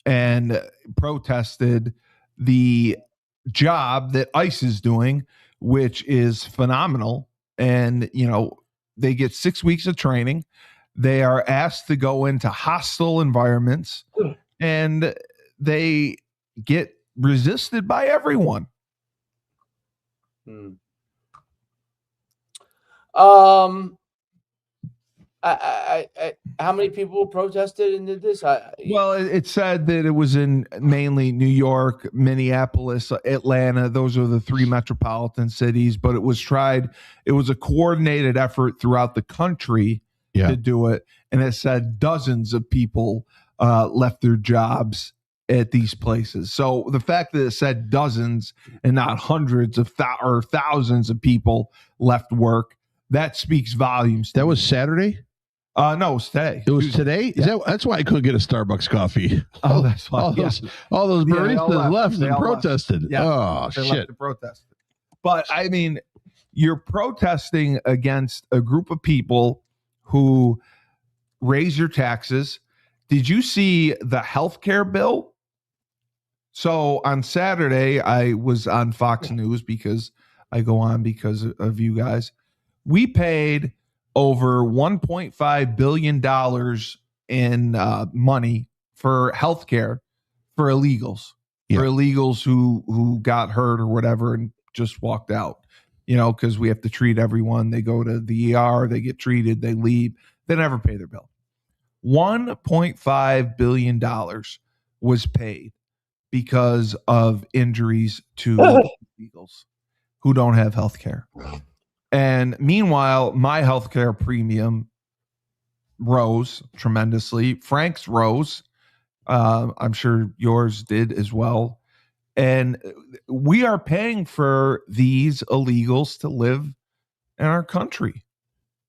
and protested the job that ICE is doing, which is phenomenal. And, they get 6 weeks of training. They are asked to go into hostile environments, and they get resisted by everyone. How many people protested and did this? Well, it said that it was in mainly New York, Minneapolis, Atlanta. Those are the 3 metropolitan cities, but it was a coordinated effort throughout the country to do it. And it said dozens of people left their jobs at these places. So the fact that it said dozens and not hundreds of or thousands of people left work, that speaks volumes. That was Saturday? No, it was today. It was today? Yeah. That's why I couldn't get a Starbucks coffee. Oh, that's why. All those baristas left and protested. Yeah. Oh, they shit. Left to protest. But, I mean, you're protesting against a group of people who raise your taxes. Did you see the healthcare bill? So on Saturday, I was on Fox News because I go on because of you guys. We paid over $1.5 billion in money for healthcare for illegals, who got hurt or whatever and just walked out, because we have to treat everyone. They go to the ER, they get treated, they leave, they never pay their bill. $1.5 billion was paid because of injuries to illegals who don't have healthcare. And meanwhile, my healthcare premium rose tremendously. Frank's rose. I'm sure yours did as well. And we are paying for these illegals to live in our country.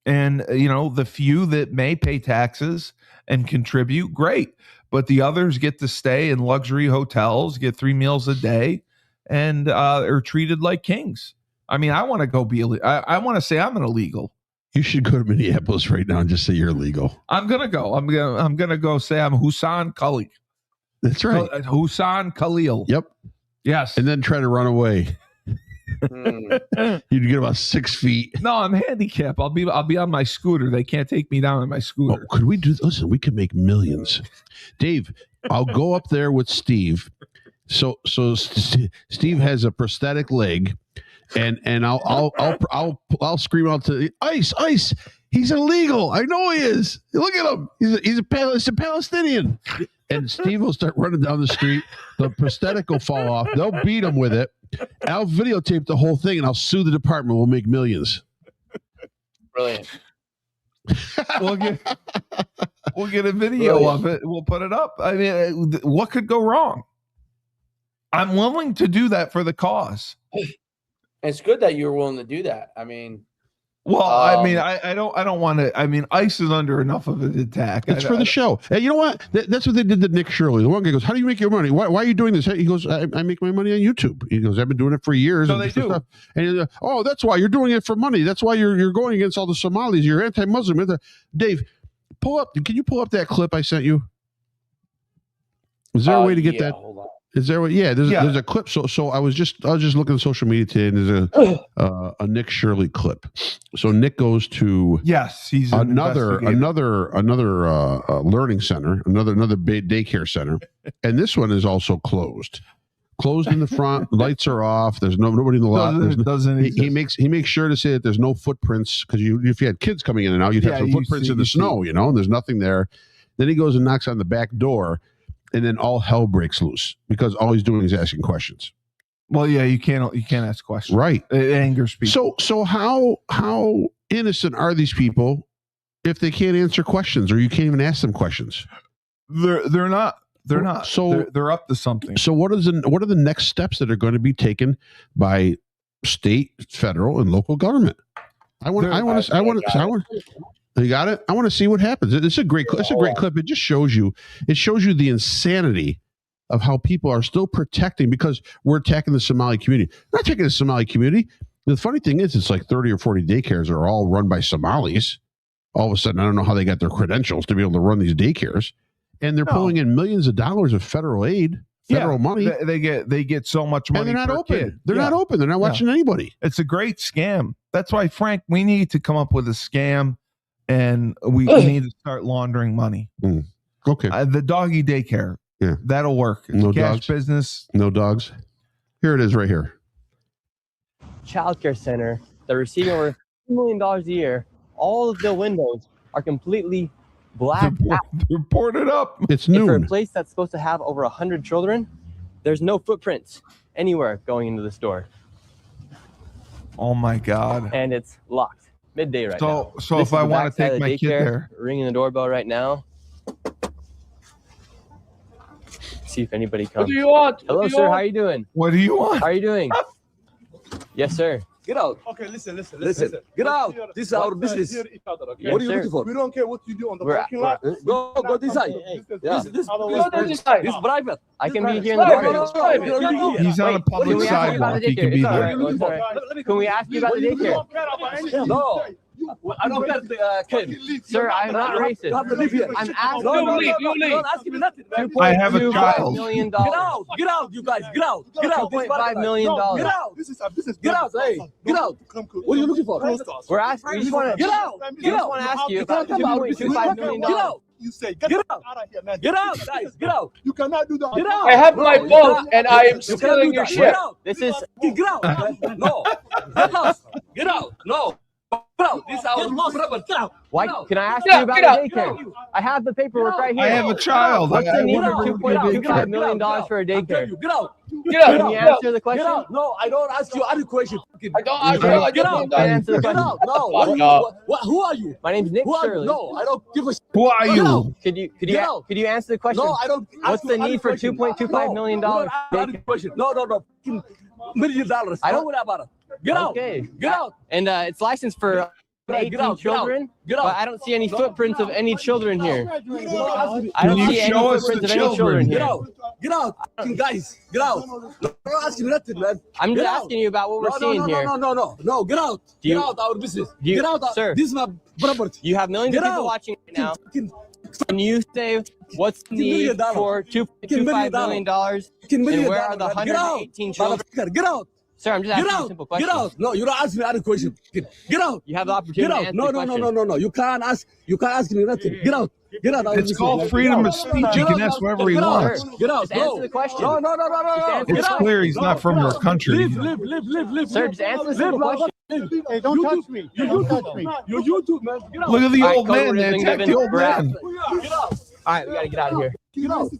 And, the few that may pay taxes and contribute, great. But the others get to stay in luxury hotels, get 3 meals a day, and are treated like kings. I mean, I want to go I want to say I'm an illegal. You should go to Minneapolis right now and just say you're illegal. I'm gonna go. I'm gonna go say I'm Hussein Khalil. That's right, Hussein Khalil. Yep. Yes. And then try to run away. You'd get about 6 feet. No, I'm handicapped. I'll be on my scooter. They can't take me down on my scooter. Oh, could we do? Listen, we could make millions. Dave, I'll go up there with Steve. So Steve has a prosthetic leg. And I'll scream out to ICE. He's illegal. I know he is. Look at him. He's a Palestinian. And Steve will start running down the street. The prosthetic will fall off. They'll beat him with it. I'll videotape the whole thing and I'll sue the department. We'll make millions. Brilliant. We'll get a video of it. We'll put it up. I mean, what could go wrong? I'm willing to do that for the cause. It's good that you were willing to do that. I mean, I don't want to. I mean, ICE is under enough of an attack. It's for the show. Hey, you know what? That's what they did to Nick Shirley. The one guy goes, "How do you make your money? Why are you doing this?" He goes, "I make my money on YouTube." He goes, "I've been doing it for years." So they do. Stuff. And he goes, "Oh, that's why you're doing it for money. That's why you're going against all the Somalis. You're anti-Muslim." Dave, can you pull up that clip I sent you? Is there a way to get that? Hold on. Is there? There's a clip. So I was just looking at social media today, and there's a Nick Shirley clip. So Nick goes to he's another learning center, another daycare center, and this one is also closed in the front. Lights are off. There's nobody in the lot. He makes sure to say that there's no footprints, because if you had kids coming in and out, you'd have some footprints in the snow, and there's nothing there. Then he goes and knocks on the back door. And then all hell breaks loose because all he's doing is asking questions. Well, yeah, you can't ask questions, right? It angers people. So how innocent are these people if they can't answer questions, or you can't even ask them questions? They're not. So they're up to something. So what are the next steps that are going to be taken by state, federal, and local government? You got it. I want to see what happens. It's a great clip. It just shows you the insanity of how people are still protecting, because we're attacking the Somali community. We're not attacking the Somali community. The funny thing is, it's like 30 or 40 daycares are all run by Somalis. All of a sudden, I don't know how they got their credentials to be able to run these daycares, and they're pulling in millions of dollars of federal aid, money. They get so much money. And they're not open. Kid. They're not open. They're not watching anybody. It's a great scam. That's why, Frank, we need to come up with a scam, and we need to start laundering money. Okay. The doggy daycare. Yeah, that'll work. It's a cash business. No dogs. Here it is, right here. Childcare center. They're receiving over $2 million a year. All of the windows are completely blacked out. They're boarded up. It's noon. For a place that's supposed to have over 100 children, there's no footprints anywhere going into the store. Oh my God. And it's locked. Midday right now. So if I want to take my kid there. Ringing the doorbell right now. See if anybody comes. What do you want? Hello, sir. How are you doing? What do you want? How are you doing? Yes, sir. Get out. Okay, listen. Get out. This is our business. Yes, What are you looking for? We don't care what you do on the parking lot. Go this side. This is private. I can be here in the morning. He's on a public sidewalk. He can be there. Can we ask you about the daycare? No. I don't get the kid. Sir, I'm not racist. You have to live here. I'm asking. No, leave. Don't ask me nothing. I have a child. $2.5 million. Get out, you guys. Get out. $2.5 million. Get out. This is a business. Get out. Hey, get out. What are you looking for? We're asking. We just want to Get out. We just want to ask you about $2.25 million. Get out. You say Get out of here, man. Get out, guys. Get out. You cannot do that. Get out. I have my boat, and I am stealing your ship. This is. Get out. No. Get out. No. Get out. This is our property. Get out. Why? Can I ask you about the daycare? I have the paperwork right here. I have a child. What's the need for $2.25 million for a daycare? Can you answer the question? Get out. No, I don't ask you any question. I don't ask you. Get out. Answer the Get question. out. No. Who are you? My name's Nick Shirley. No, I don't give a shit. Who are you? Could you answer the question? No, I don't. What's the need for $2.25 million? No. $1 million. I don't Don't worry about it. Get out. Okay. Get out. And it's licensed for 18 children, Get out. but I don't see any footprints of any children here. I Can don't you see any show us footprints the of any children children? here. Get out. Guys, get out. Don't ask me nothing, man. I'm just Get out. asking you about what we're seeing here. No, get out. Get out our business. Get out. Sir, this is my property. You have millions of Get people out. watching right now. Can you say what's the need for $2.25 million? And where are the 118 children? Get out. Sir, I'm just asking you a simple question. Get out. No, you don't ask me any question. Get out. You have the opportunity Get to out. answer No. the question. No. You can't ask me nothing. Get out. Get out. It's called freedom of speech. He can ask whatever he wants. Get out. Just answer the question. No. It's clear he's not from your country. Live. Sir, just answer the simple question. Hey, don't touch me. Don't touch me. You're YouTube, man. Get out. Look at the old man. They Code attacked word the old has been man. Get out. All right, we got to get out of here. Get out.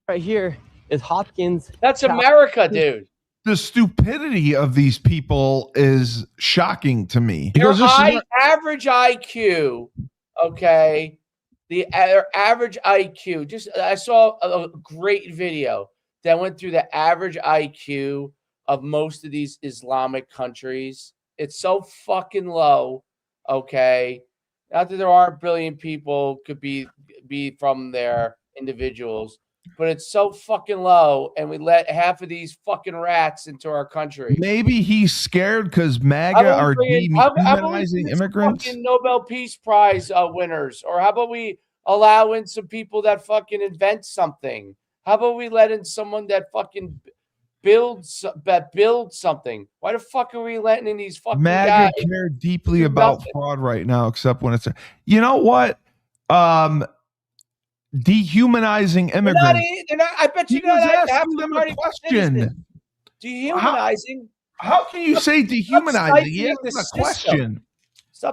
Right here is Hopkins. That's America, dude. The stupidity of these people is shocking to me. Their Because this is average IQ, okay, their average IQ. Just I saw a great video that went through the average IQ of most of these Islamic countries. It's so fucking low, okay. Not that there aren't brilliant people could be from there, individuals. But it's so fucking low, and we let half of these fucking rats into our country. Maybe he's scared because MAGA are demonizing immigrants. Fucking Nobel Peace Prize winners, or how about we allow in some people that fucking invent something? How about we let in someone that fucking builds something? Why the fuck are we letting in these fucking MAGA guys? care deeply about fraud right now, except when it's you know what? Dehumanizing immigrants. They're not, I bet you He was not asking them a question. Dehumanizing. How can you say dehumanizing? He asked him a question.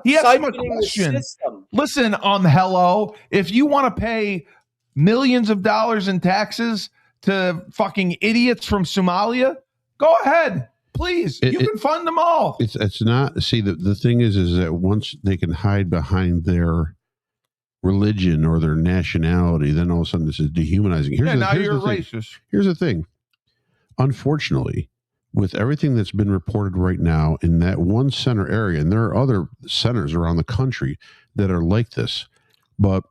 He asked him a question. Listen, hello, if you want to pay millions of dollars in taxes to fucking idiots from Somalia, go ahead. Please, you can fund them all. It's not. See, the thing is that once they can hide behind their religion or their nationality, then all of a sudden this is dehumanizing. Now you're racist. Here's the thing. Unfortunately, with everything that's been reported right now in that one center area, and there are other centers around the country that are like this, but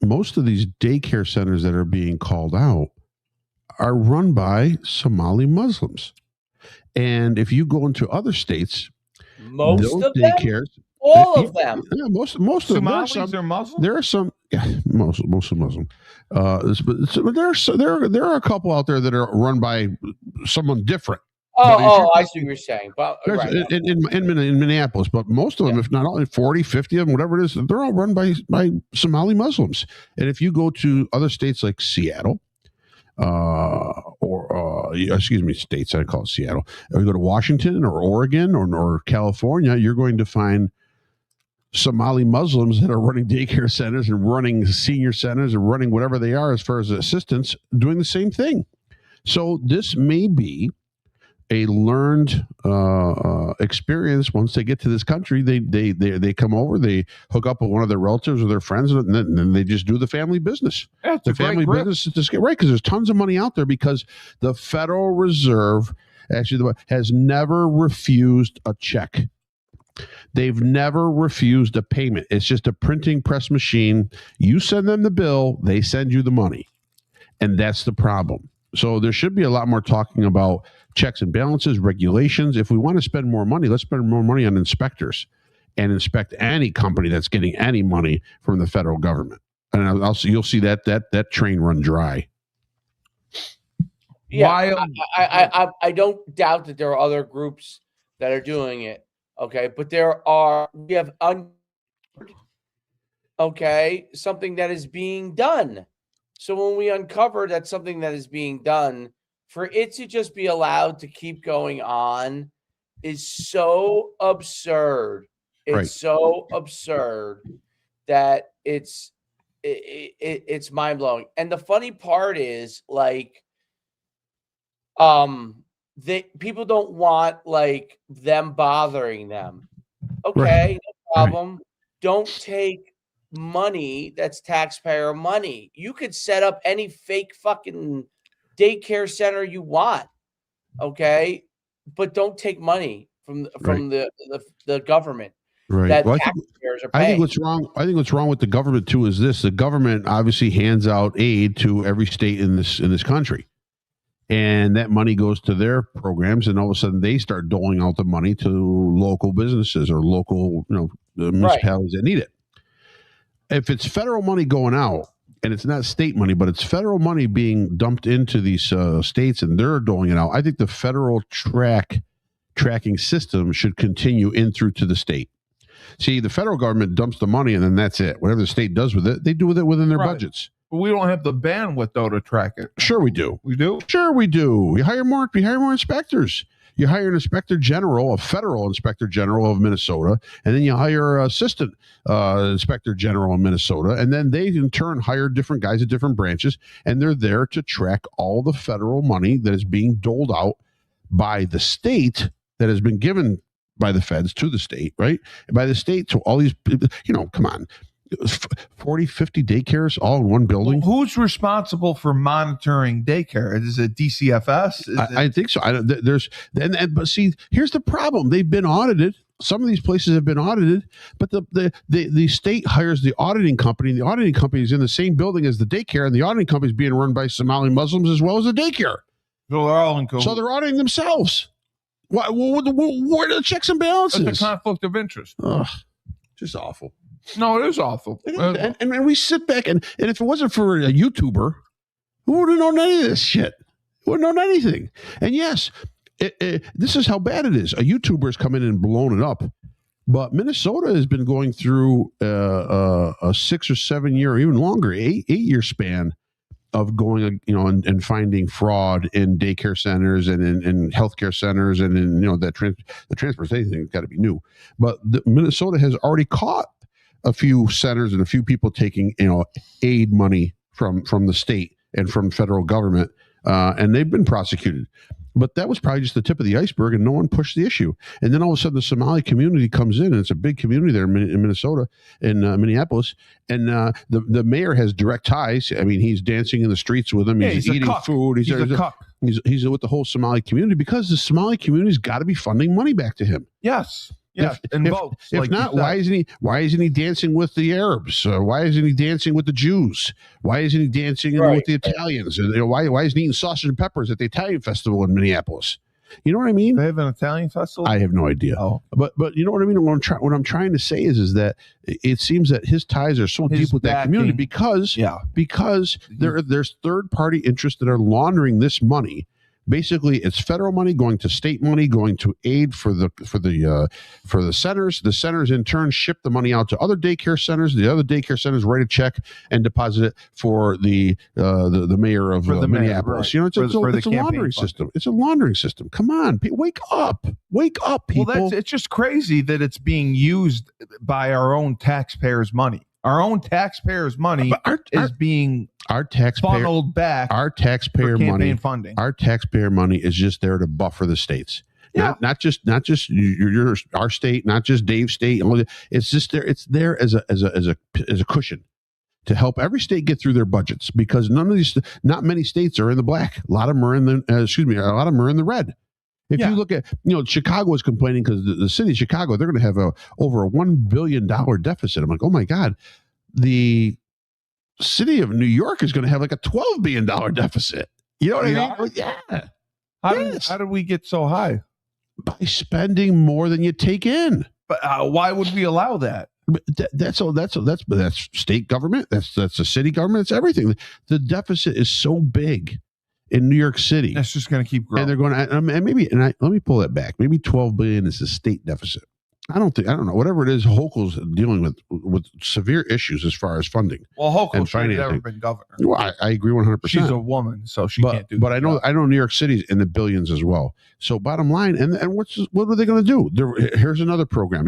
most of these daycare centers that are being called out are run by Somali Muslims. And if you go into other states, most of daycares, all of them. Yeah, most of them. Somalis are Muslim. There are some, most Muslim. But there are a couple out there that are run by someone different. I see what you're saying. But in Minneapolis, but most of them, if not all, 40, 50 of them, whatever it is, they're all run by Somali Muslims. And if you go to other states like Seattle, states, I call it Seattle, or you go to Washington or Oregon or California, you're going to find Somali Muslims that are running daycare centers and running senior centers and running whatever they are as far as assistants, doing the same thing. So this may be a learned experience. Once they get to this country, they come over, they hook up with one of their relatives or their friends, and then they just do the family business. Yeah, the family business is just right, because there's tons of money out there, because the Federal Reserve actually has never refused a check. They've never refused a payment. It's just a printing press machine. You send them the bill, they send you the money. And that's the problem. So there should be a lot more talking about checks and balances, regulations. If we want to spend more money, let's spend more money on inspectors and inspect any company that's getting any money from the federal government. And you'll see that train run dry. Yeah, I don't doubt that there are other groups that are doing it. Okay, but we have something that is being done. So when we uncover that something that is being done, for it to just be allowed to keep going on is so absurd. It's so absurd that it's mind blowing. And the funny part is, like, people don't want like them bothering them. Okay, no problem. Don't take money that's taxpayer money. You could set up any fake fucking daycare center you want, okay, but don't take money from the government. Right. That Well, taxpayers are paying. I think what's wrong with the government too is this: the government obviously hands out aid to every state in this country, and that money goes to their programs, and all of a sudden they start doling out the money to local businesses or local, municipalities that need it. If it's federal money going out, and it's not state money, but it's federal money being dumped into these states, and they're doling it out, I think the federal tracking system should continue in through to the state. See, the federal government dumps the money, and then that's it. Whatever the state does with it, they do with it within their budgets. But we don't have the bandwidth, though, to track it. Sure we do. We do? Sure we do. We hire more inspectors. You hire an inspector general, a federal inspector general of Minnesota, and then you hire an assistant inspector general in Minnesota, and then they in turn hire different guys at different branches, and they're there to track all the federal money that is being doled out by the state, that has been given by the feds to the state, right? By the state to all these, come on. 40, 50 daycares all in one building. Well, who's responsible for monitoring daycare? Is it DCFS? I think so. But see, here's the problem. They've been audited. Some of these places have been audited, but the state hires the auditing company, and the auditing company is in the same building as the daycare, and the auditing company is being run by Somali Muslims as well as the daycare. So they're all in cahoots. So they're auditing themselves. Where are the checks and balances? It's a conflict of interest. Just awful. No, it is awful. And we sit back, and if it wasn't for a YouTuber, who would have known any of this shit? Who would have known anything? And yes, this is how bad it is. A YouTuber has come in and blown it up. But Minnesota has been going through a 6 or 7 year, even longer, 8-year span of going, and finding fraud in daycare centers and in healthcare centers, and in, the transportation thing has got to be new. But Minnesota has already caught a few centers and a few people taking, aid money from the state and from federal government and they've been prosecuted. But that was probably just the tip of the iceberg, and no one pushed the issue. And then all of a sudden, the Somali community comes in, and it's a big community there in Minnesota, in Minneapolis. And the mayor has direct ties. I mean, he's dancing in the streets with them. He's eating food. He's a cuck. He's with the whole Somali community because the Somali community's got to be funding money back to him. Yes. If not, why isn't he dancing with the Arabs? Why isn't he dancing with the Jews? Why isn't he dancing with the Italians? And why isn't he eating sausage and peppers at the Italian festival in Minneapolis? You know what I mean? They have an Italian festival? I have no idea. Oh. But you know what I mean? What I'm trying to say is that it seems that his ties are so deep with that community because there's third party interests that are laundering this money. Basically, it's federal money going to state money, going to aid for the centers. The centers in turn ship the money out to other daycare centers. The other daycare centers write a check and deposit it for the mayor of Minneapolis. Right. You know, it's a laundering system. It's a laundering system. Come on, wake up, people. Well, it's just crazy that it's being used by our own taxpayers' money. Our own taxpayers' money is being funneled back. Our taxpayer money funding. Our taxpayer money is just there to buffer the states. Yeah. Not just our state, not just Dave's state. It's just there. It's there as a cushion to help every state get through their budgets because not many states are in the black. A lot of them are in the a lot of them are in the red. If you look at, Chicago is complaining because the city of Chicago, they're going to have over a $1 billion deficit. I'm like, oh my God, the city of New York is going to have like a $12 billion deficit. You know what I mean? Yeah. How did we get so high? By spending more than you take in. But why would we allow that? That's state government. That's the city government. It's everything. The deficit is so big in New York City. That's just going to keep growing. And they're going to, let me pull that back. Maybe 12 billion is the state deficit. I don't know. Whatever it is, Hochul's dealing with severe issues as far as funding. Well, Hochul should have never been governor. Well, I agree 100%. She's a woman, so she can't do that. But I know New York City's in the billions as well. So bottom line, and what are they going to do? Here's another program.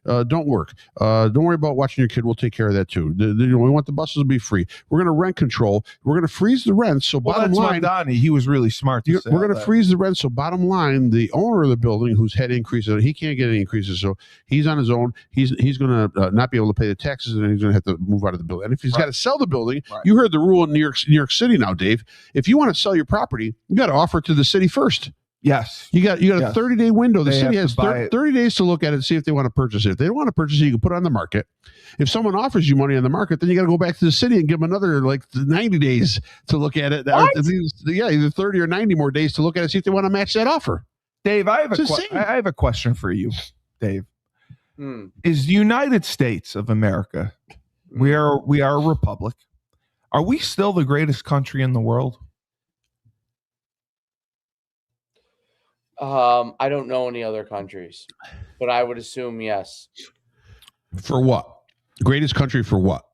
Don't work. Don't worry about watching your kid. We'll take care of that too. We want the buses to be free. We're going to rent control. We're going to freeze the rent. So bottom line, Donnie, he was really smart. We're going to freeze the rent. So bottom line, the owner of the building who's had increases, he can't get any increases. So he's on his own. He's going to not be able to pay the taxes, and he's going to have to move out of the building. And if he's got to sell the building, you heard the rule in New York City now, Dave. If you want to sell your property, you got to offer it to the city first. Yes. You got a 30-day window. The city has 30 days to look at it and see if they want to purchase it. If they don't want to purchase it, you can put it on the market. If someone offers you money on the market, then you got to go back to the city and give them another 90 days to look at it. Either 30 or 90 more days to look at it, see if they want to match that offer. Dave, I have a question for you, Dave. Is the United States of America, we are a republic. Are we still the greatest country in the world? I don't know any other countries, but I would assume yes. For what? Greatest country for what?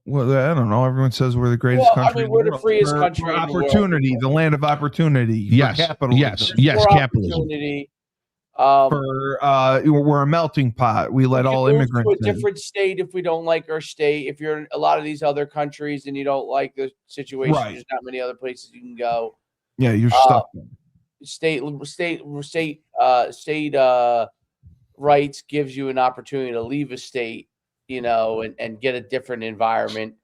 Well, I don't know. Everyone says we're the greatest country. We're the freest country for opportunity, the land of opportunity. Yes, capitalism. Yes, capitalism. We're a melting pot. We let all immigrants to a different state if we don't like our state. If you're in a lot of these other countries and you don't like the situation, there's not many other places you can go. Yeah, you're stuck. State rights gives you an opportunity to leave a state, and get a different environment.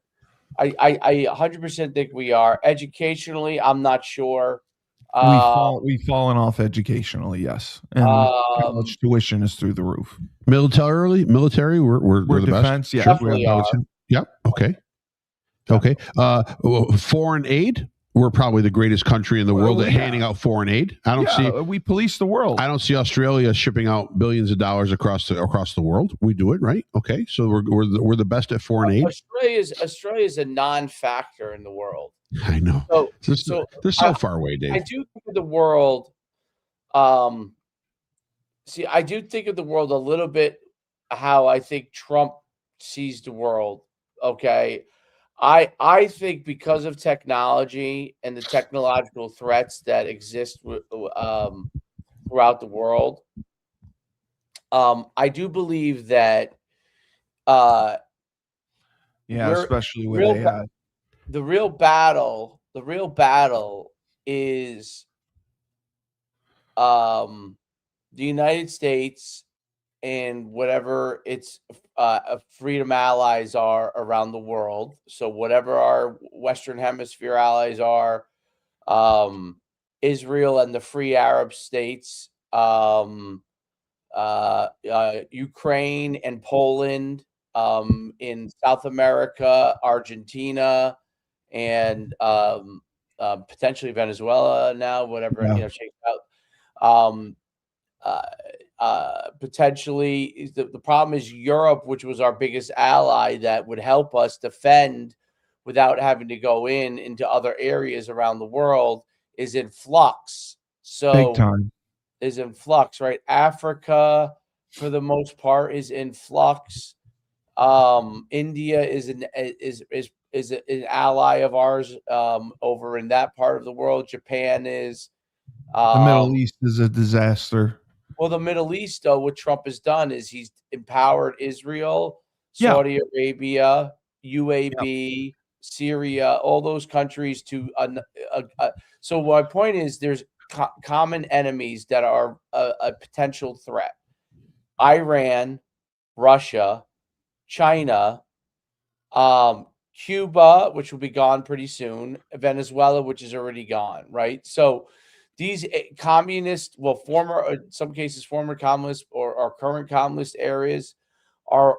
I 100% think we are. Educationally, I'm not sure. We've fallen off educationally, yes. And college tuition is through the roof. Military, we're the defense, best. Yeah, we are. Yep. Okay. Foreign aid. We're probably the greatest country in the world at handing out foreign aid. We police the world. I don't see Australia shipping out billions of dollars across the world. We do it, right? Okay, so we're the best at foreign aid. Australia is a non-factor in the world. I know. They're so far away, Dave. I do think of the world. I do think of the world a little bit how I think Trump sees the world. Okay. I think because of technology and the technological threats that exist throughout the world, I do believe that especially with AI. The real battle The real battle is the United States and whatever its freedom allies are around the world. So whatever our Western Hemisphere allies are, Israel and the free Arab states, Ukraine and Poland, in South America, Argentina, and potentially Venezuela now, whatever shakes out. Potentially, the problem is Europe, which was our biggest ally that would help us defend without having to go into other areas around the world, is in flux. So big time. is in flux, right? Africa, for the most part, is in flux. India is an ally of ours over in that part of the world. Japan is. The Middle East is a disaster. Well, the Middle East, though, what Trump has done is he's empowered Israel, Saudi Arabia, UAB, Syria, all those countries to. So my point is, there's common enemies that are a potential threat: Iran, Russia, China, Cuba, which will be gone pretty soon, Venezuela, which is already gone, right? So these communist, well, former, in some cases, former communist or current communist areas are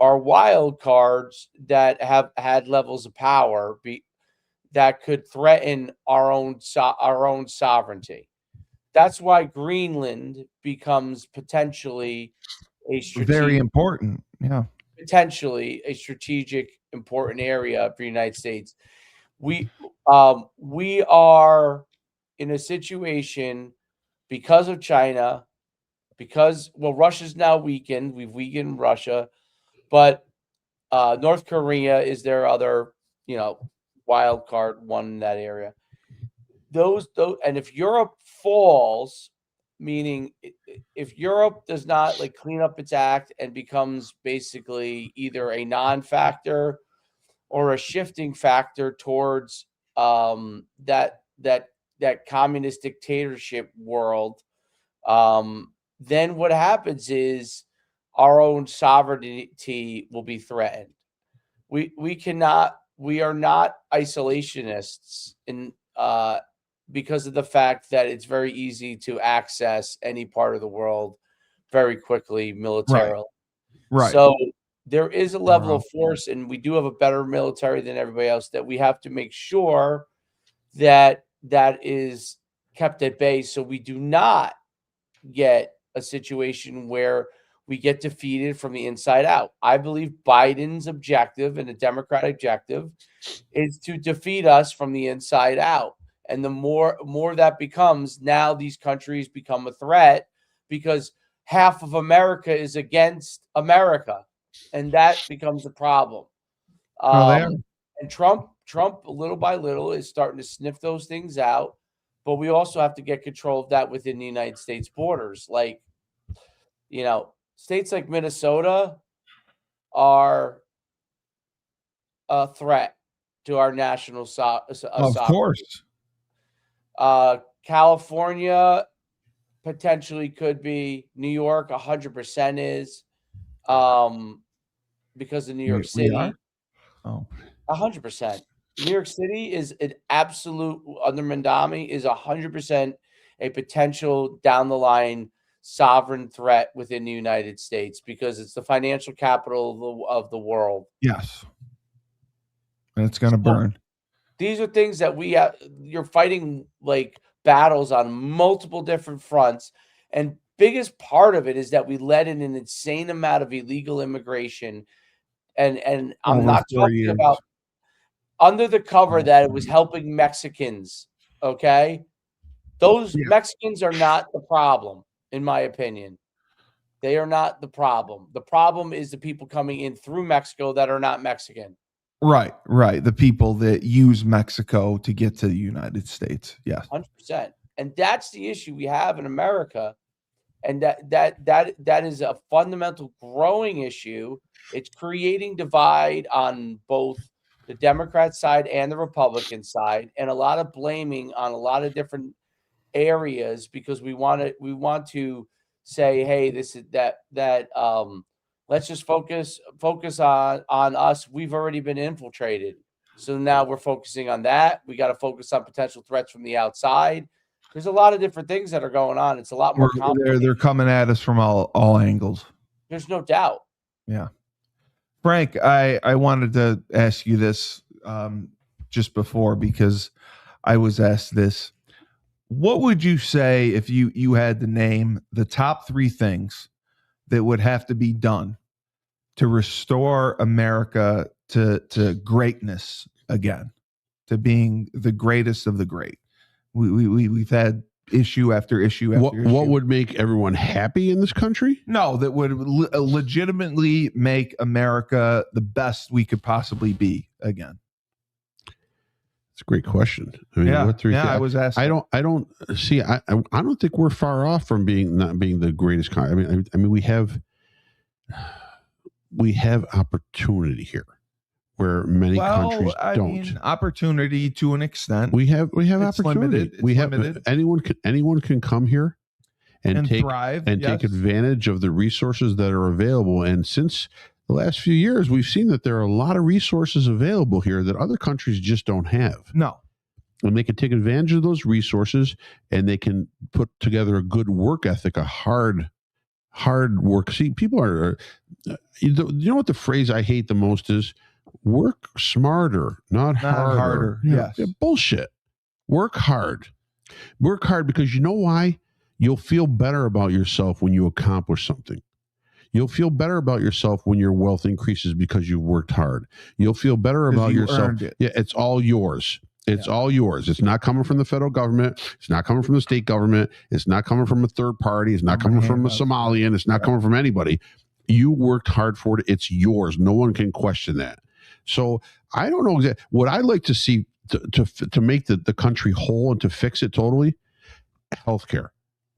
wild cards that have had levels of power that could threaten our own sovereignty. That's why Greenland becomes potentially a very important. Yeah. Potentially a strategic important area for the United States. We are in a situation because of China, because Russia's now weakened. We've weakened Russia, but North Korea is their other, wild card one in that area. Those, and if Europe falls, meaning if Europe does not clean up its act and becomes basically either a non-factor or a shifting factor towards that communist dictatorship world, then what happens is our own sovereignty will be threatened. We are not isolationists because of the fact that it's very easy to access any part of the world very quickly militarily. Right. So there is a level of force, and we do have a better military than everybody else, that we have to make sure that is kept at bay, so we do not get a situation where we get defeated from the inside out. I believe Biden's objective and the Democratic objective is to defeat us from the inside out. And the more that becomes, now these countries become a threat because half of America is against America, and that becomes a problem. And Trump, little by little, is starting to sniff those things out. But we also have to get control of that within the United States borders. States like Minnesota are a threat to our national sovereignty. Of course. California potentially could be. New York 100% is, because of New York City. 100%. New York City is an absolute, under Mandami, is 100% a potential down the line sovereign threat within the United States because it's the financial capital of the world. Yes. And it's going to burn. These are things that you're fighting battles on multiple different fronts. And biggest part of it is that we let in an insane amount of illegal immigration. And I'm not talking about under the cover that it was helping Mexicans. Okay. Those Mexicans are not the problem, in my opinion. They are not the problem. The problem is the people coming in through Mexico that are not Mexican. Right. The people that use Mexico to get to the United States. Yes. 100%. And that's the issue we have in America. And that is a fundamental growing issue. It's creating divide on both the Democrat side and the Republican side, and a lot of blaming on a lot of different areas because we want to say, hey, this is that let's just focus on us. We've already been infiltrated. So now we're focusing on that. We got to focus on potential threats from the outside. There's a lot of different things that are going on. It's a lot more complicated. They're coming at us from all angles. There's no doubt. Yeah. Frank, I wanted to ask you this just before because I was asked this. What would you say if you had to name the top 3 things that would have to be done to restore America to greatness again, to being the greatest of the great? We've had issue after issue after issue. What would make everyone happy in this country? No, that would legitimately make America the best we could possibly be again. It's a great question. I mean, what 3 things? I was asking. I don't see. I don't think we're far off from not being the greatest country. I mean, we have opportunity here where many countries don't. Mean, opportunity to an extent. We have it's opportunity. Limited. Anyone can come here and take thrive and take advantage of the resources that are available. And since the last few years, we've seen that there are a lot of resources available here that other countries just don't have. No. And they can take advantage of those resources, and they can put together a good work ethic, a hard work. See, people are, you know what the phrase I hate the most is? Work smarter, not harder. Yes. Yeah, bullshit. Work hard. Work hard because you know why? You'll feel better about yourself when you accomplish something. You'll feel better about yourself when your wealth increases because you've worked hard. You'll feel better about yourself. Yeah, it's all yours. It's all yours. It's not coming from the federal government. It's not coming from the state government. It's not coming from a third party. It's not coming from a Somalian. It's not coming from anybody. You worked hard for it. It's yours. No one can question that. So I don't know exactly what I'd like to see to make the country whole and to fix it totally. Healthcare,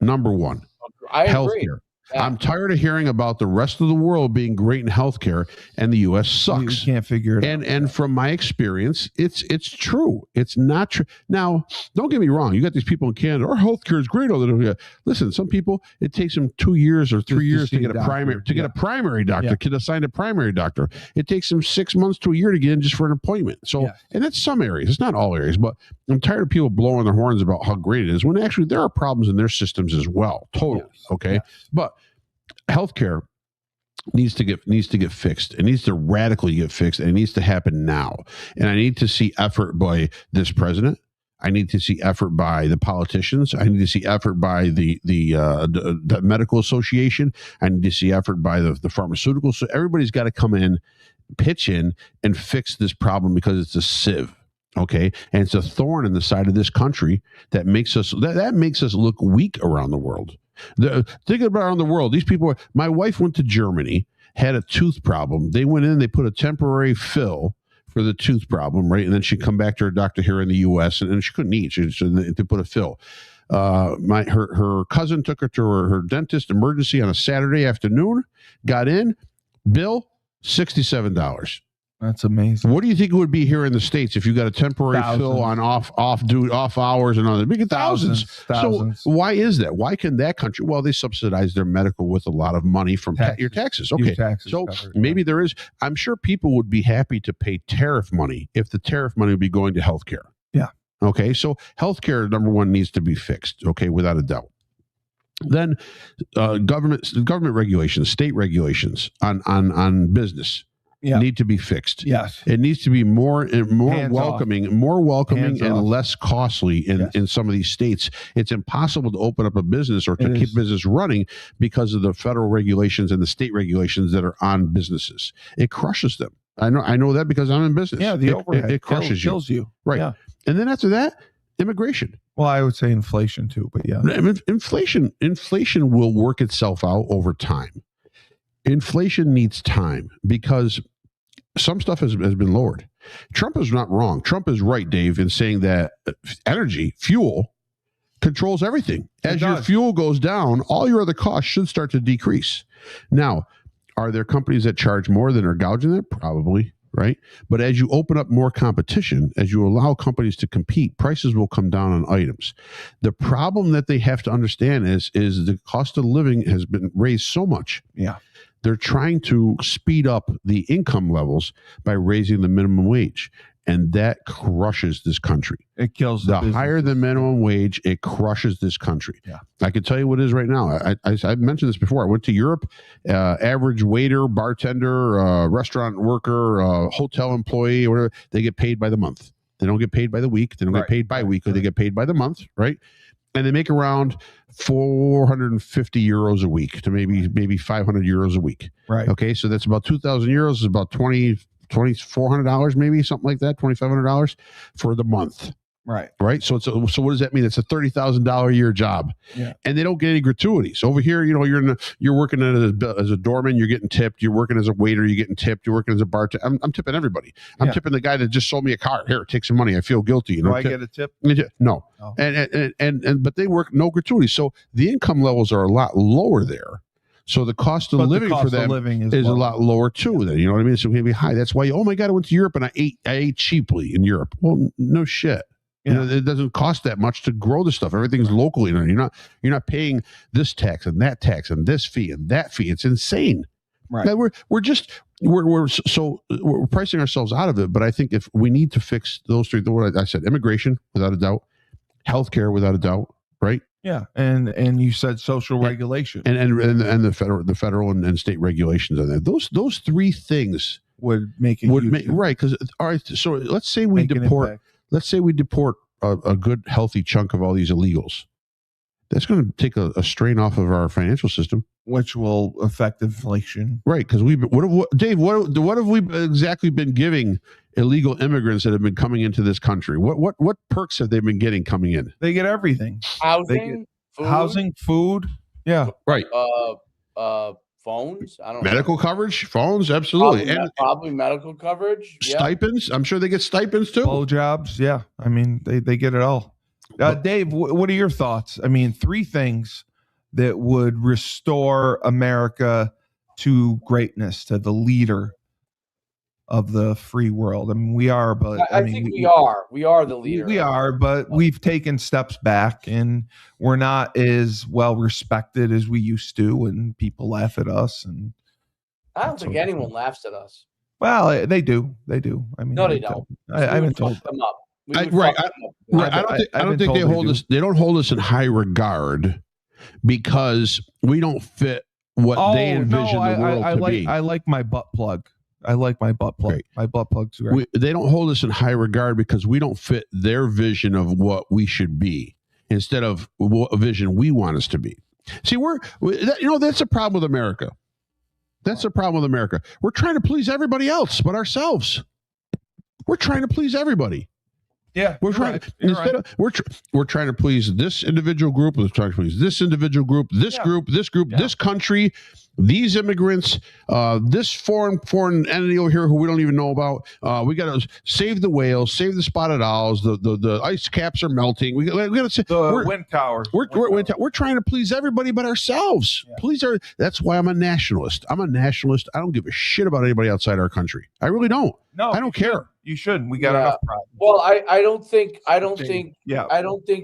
number one. I agree. Healthcare. Yeah. I'm tired of hearing about the rest of the world being great in healthcare and the U.S. sucks. We can't figure it out. And from my experience, it's true. It's not true. Now, don't get me wrong. You got these people in Canada. Our healthcare is great. Listen, some people it takes them 2 years or 3 years to get a primary doctor. Get assigned a primary doctor. It takes them 6 months to a year to get in just for an appointment. So, and that's some areas. It's not all areas, but I'm tired of people blowing their horns about how great it is when actually there are problems in their systems as well. Totally. Okay. But healthcare needs to get fixed. It needs to radically get fixed, and it needs to happen now. And I need to see effort by this president. I need to see effort by the politicians. I need to see effort by the medical association. I need to see effort by the pharmaceuticals. So everybody's got to come in, pitch in, and fix this problem because it's a sieve. Okay, and it's a thorn in the side of this country that makes us look weak around the world. Think about around the world. These people. My wife went to Germany, had a tooth problem. They went in, they put a temporary fill for the tooth problem, right? And then she'd come back to her doctor here in the U.S. and she couldn't eat. So they put a fill. Her cousin took her to her dentist emergency on a Saturday afternoon. Got in, bill $67. That's amazing. What do you think it would be here in the States if you got a temporary fill on off hours and all that? Big thousands. So why is that? Why can that country? Well, they subsidize their medical with a lot of money from your taxes. Okay, so covered, maybe there is. I'm sure people would be happy to pay tariff money if the tariff money would be going to healthcare. Yeah. Okay, so healthcare, number one, needs to be fixed. Okay, without a doubt. Then government regulations, state regulations on business. Need to be fixed. Yes, it needs to be more welcoming Hands and off. less costly in some of these states. It's impossible to open up a business or to keep business running because of the federal regulations and the state regulations that are on businesses. It crushes them. I know that because I'm in business. Yeah, the overhead it crushes kills you. Right, yeah. And then after that, immigration. Well, I would say inflation too, but yeah, inflation will work itself out over time. Inflation needs time because some stuff has been lowered. Trump is not wrong. Trump is right, Dave, in saying that fuel controls everything. As your fuel goes down, all your other costs should start to decrease. Now, are there companies that charge more than are gouging it? Probably. right? But as you open up more competition, as you allow companies to compete, prices will come down on items. The problem that they have to understand is the cost of living has been raised so much. Yeah. They're trying to speed up the income levels by raising the minimum wage. And that crushes this country. It kills the higher the minimum wage. It crushes this country. Yeah. I can tell you what it is right now. I've mentioned this before. I went to Europe. Average waiter, bartender, restaurant worker, hotel employee, or whatever, they get paid by the month. They don't get paid by the week. They don't get paid bi-weekly. They get paid by the month, right? And they make around 450 euros a week to maybe 500 euros a week. Right. Okay, so that's about 2,000 euros. Is about $2,400 maybe, something like that, $2,500 for the month. Right. So so what does that mean? It's a $30,000 a year job. Yeah. And they don't get any gratuities. Over here, you're working as a doorman, you're getting tipped. You're working as a waiter, you're getting tipped. You're working as a bartender. I'm tipping everybody. I'm tipping the guy that just sold me a car. Here, take some money. I feel guilty. Do I get a tip? No. Oh. And but they work no gratuities. So the income levels are a lot lower there. So the cost of living for them is a lot lower too. Then, you know what I mean? So it can be high. That's why, oh my God, I went to Europe and I ate cheaply in Europe. Well, no shit. You know, it doesn't cost that much to grow the stuff. Everything's locally. You're not paying this tax and that tax and this fee and that fee. It's insane. Right. Now we're pricing ourselves out of it. But I think if we need to fix those three, what I said, immigration without a doubt, healthcare without a doubt, right? Yeah, and you said social regulation and the federal and state regulations on that. Those three things would make right. Because all right, so let's say we deport. Let's say we deport a good, healthy chunk of all these illegals. That's going to take a strain off of our financial system, which will affect inflation. Right? Because Dave, what have we exactly been giving illegal immigrants that have been coming into this country? What perks have they been getting coming in? They get everything. Housing, food. Yeah. Right. Phones. I don't medical coverage, phones, absolutely, probably medical coverage. Stipends. I'm sure they get stipends too. Blowjobs. Yeah. I mean, they get it all. Dave, what are your thoughts? I mean, three things that would restore America to greatness, to the leader of the free world. I mean, we are, but I think we are the leader. We are, but we've taken steps back and we're not as well respected as we used to, and people laugh at us. And I don't think anyone laughs at us. Well, they do. They do. I mean, no, they don't. I haven't told them up. I don't think they hold us. They don't hold us in high regard because we don't fit what they envision the world to be. I like my butt plug. I like my butt plug. Great. My butt plug's great. They don't hold us in high regard because we don't fit their vision of what we should be instead of what vision we want us to be. See, that's a problem with America. That's a problem with America. We're trying to please everybody else but ourselves. We're trying to please everybody. Yeah, we're trying. We're trying to please this individual group. We're trying to please this individual group, this group, this country, these immigrants, this foreign entity over here who we don't even know about. We got to save the whales, save the spotted owls. The ice caps are melting. We got to say the wind towers. We're trying to please everybody but ourselves. Yeah. That's why I'm a nationalist. I'm a nationalist. I don't give a shit about anybody outside our country. I really don't. No, I don't care. You shouldn't. We got enough problems. Well, I don't think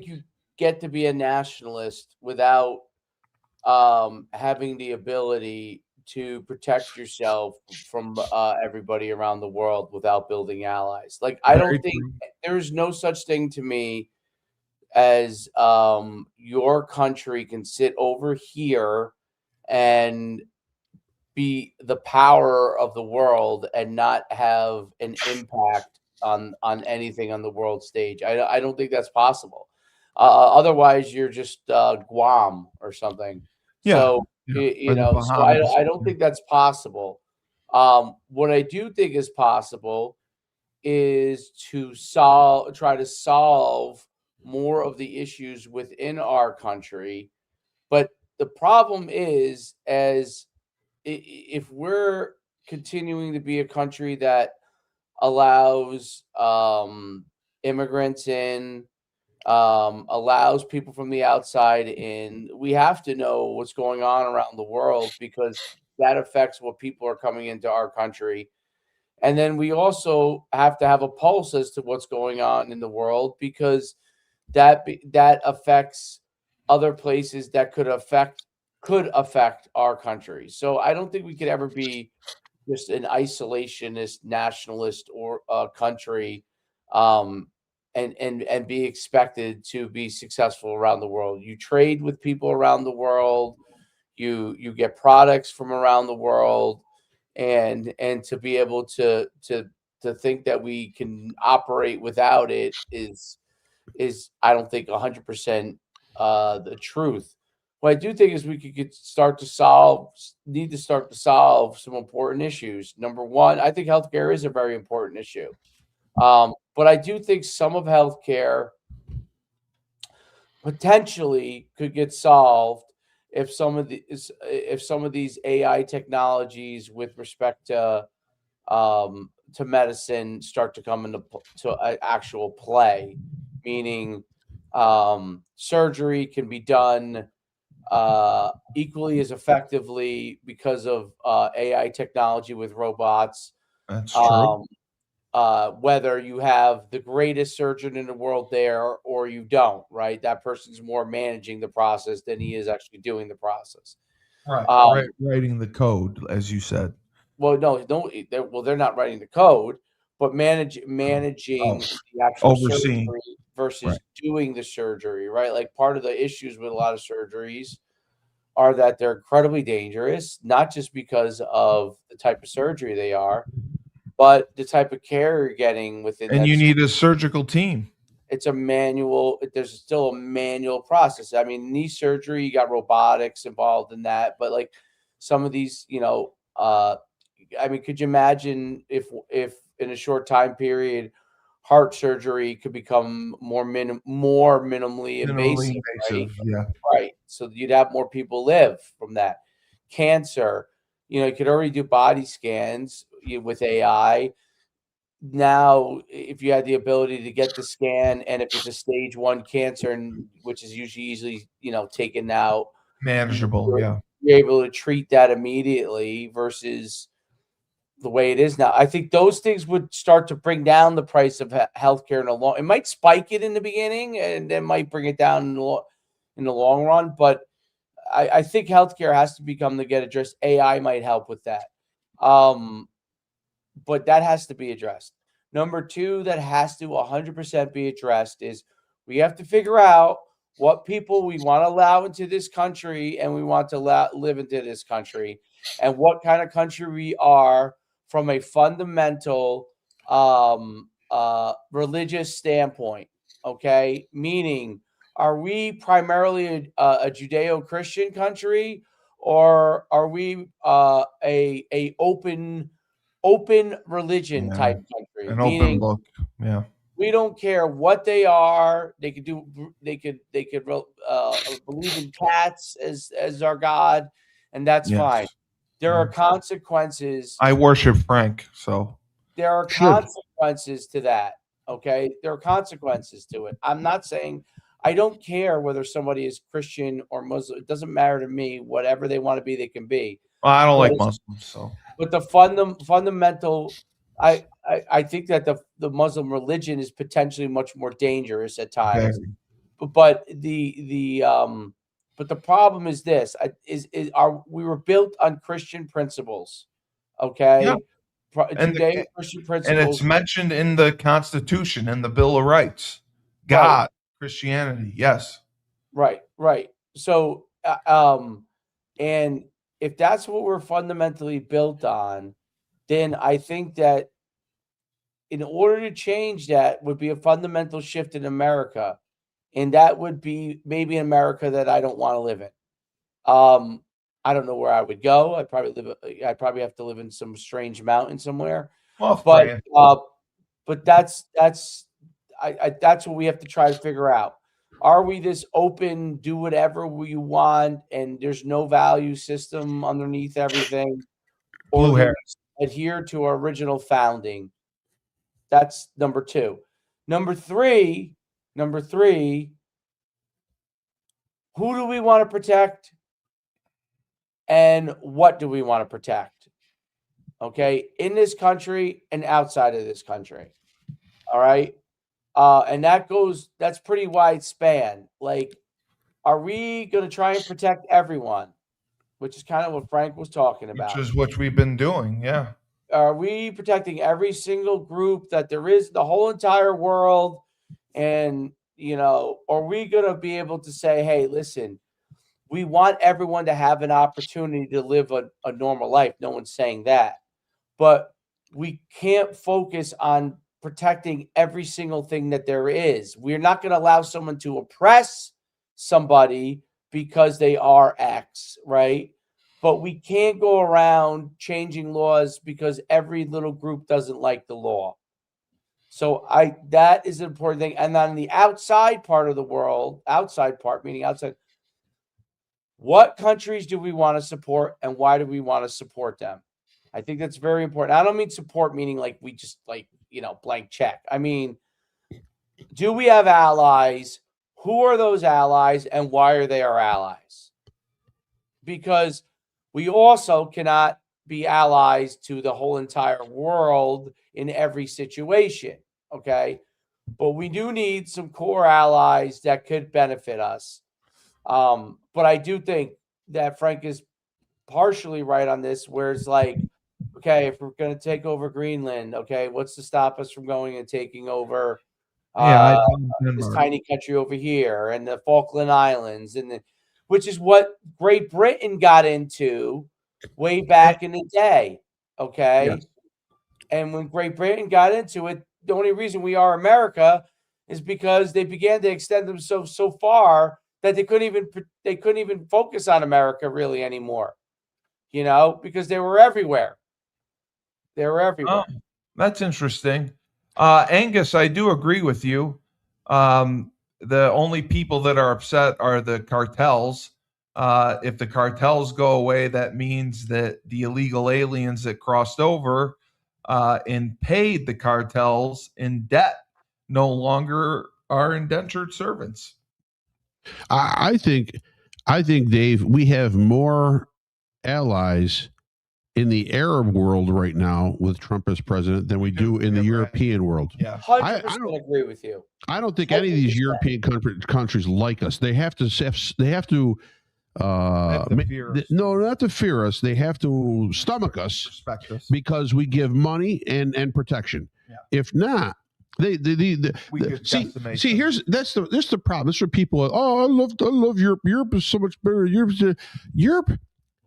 you get to be a nationalist without having the ability to protect yourself from everybody around the world without building allies. Like, I don't think there's no such thing to me as your country can sit over here and be the power of the world and not have an impact on anything on the world stage. I don't think that's possible. Otherwise, you're just Guam or something. Yeah. So so I don't think that's possible. What I do think is possible is to try to solve more of the issues within our country. But the problem is, if we're continuing to be a country that allows immigrants in, allows people from the outside in, we have to know what's going on around the world because that affects what people are coming into our country. And then we also have to have a pulse as to what's going on in the world, because that affects other places that could affect our country. So I don't think we could ever be just an isolationist, nationalist or country, and be expected to be successful around the world. You trade with people around the world. You get products from around the world, and to be able to think that we can operate without it is I don't think 100% the truth. What I do think is we could need to start to solve some important issues. Number one, I think healthcare is a very important issue. But I do think some of healthcare potentially could get solved if some of these AI technologies with respect to medicine start to come into actual play, meaning surgery can be done equally as effectively because of AI technology with robots. That's true. Whether you have the greatest surgeon in the world there or you don't, right? That person's more managing the process than he is actually doing the process. Right. Writing the code, as you said. Well, no, they're not writing the code, but managing the actual Overseeing. surgery versus doing the surgery, right? Like part of the issues with a lot of surgeries are that they're incredibly dangerous, not just because of the type of surgery they are, but the type of care you're getting within And that. you need a surgical team. It's a manual. There's still a manual process. I mean, knee surgery, you got robotics involved in that, but like some of these, I mean, could you imagine if in a short time period, heart surgery could become more minimally invasive, right? Yeah. Right. So you'd have more people live from that. Cancer, you could already do body scans with AI. Now, if you had the ability to get the scan, and if it's a stage 1 cancer, and which is usually easily, taken out, Manageable, yeah. you're able to treat that immediately versus the way it is now. I think those things would start to bring down the price of healthcare in the long. It might spike it in the beginning, and then might bring it down in the long run. But I think healthcare has to become to get addressed. AI might help with that. But that has to be addressed. Number 2, that has to 100% be addressed is we have to figure out what people we want to allow into this country and we want to live into this country, and what kind of country we are from a fundamental religious standpoint. Okay, meaning, are we primarily a Judeo-Christian country, or are we a open religion type country? An Meaning, open book. Yeah. we don't care what they are. They could believe in cats as our god, and that's fine. There are consequences. I worship Frank, so There are consequences to that. Okay, there are consequences to it. I'm not saying I don't care whether somebody is Christian or Muslim. It doesn't matter to me. Whatever they want to be, they can be. Well, I don't like Muslims, so. But the fundamental, I think that the Muslim religion is potentially much more dangerous at times. But the problem is this: we were built on Christian principles, okay? Yeah. Judeo-Christian principles, and it's mentioned in the Constitution and the Bill of Rights. God, Christianity, yes. Right. So, and if that's what we're fundamentally built on, then I think that in order to change that would be a fundamental shift in America, and that would be maybe an America that I don't want to live in. I don't know where I would go. I'd probably have to live in some strange mountain somewhere. Well, but that's what we have to try to figure out. Are we this open, do whatever we want, and there's no value system underneath everything? Or adhere to our original founding? That's number 2. Number three, who do we want to protect, and what do we want to protect? okay, in this country and outside of this country. All right. And that's pretty wide span. Like, are we going to try and protect everyone? Which is kind of what Frank was talking about. Which is what we've been doing. Yeah. Are we protecting every single group that there is, the whole entire world? And, are we going to be able to say, hey, listen, we want everyone to have an opportunity to live a normal life. No one's saying that. But we can't focus on protecting every single thing that there is. We're not going to allow someone to oppress somebody because they are X, right? But we can't go around changing laws because every little group doesn't like the law. So that is an important thing. And on the outside part of the world, outside part, meaning outside, what countries do we want to support and why do we want to support them? I think that's very important. I don't mean support meaning like we just blank check. I mean, do we have allies? Who are those allies and why are they our allies? Because we also cannot be allies to the whole entire world in every situation, okay? But we do need some core allies that could benefit us. But I do think that Frank is partially right on this, where it's like, okay, if we're going to take over Greenland, okay, what's to stop us from going and taking over this tiny country over here and the Falkland Islands, which is what Great Britain got into way back in the day, okay? Yes. And when Great Britain got into it, the only reason we are America is because they began to extend themselves so far that they couldn't even focus on America really anymore, because they were everywhere. They were everywhere. Oh, that's interesting. Angus, I do agree with you. The only people that are upset are the cartels. If the cartels go away, that means that the illegal aliens that crossed over and paid the cartels in debt no longer are indentured servants. I think, Dave, we have more allies in the Arab world right now with Trump as president than we do in the European world. Yeah, 100% agree with you. I don't think any of these European countries like us. They have to no, not to fear us. They have to stomach us, respect us, because we give money and protection. Yeah. If not, see, that's the problem. This is where people are, I love Europe. Europe is so much better. Europe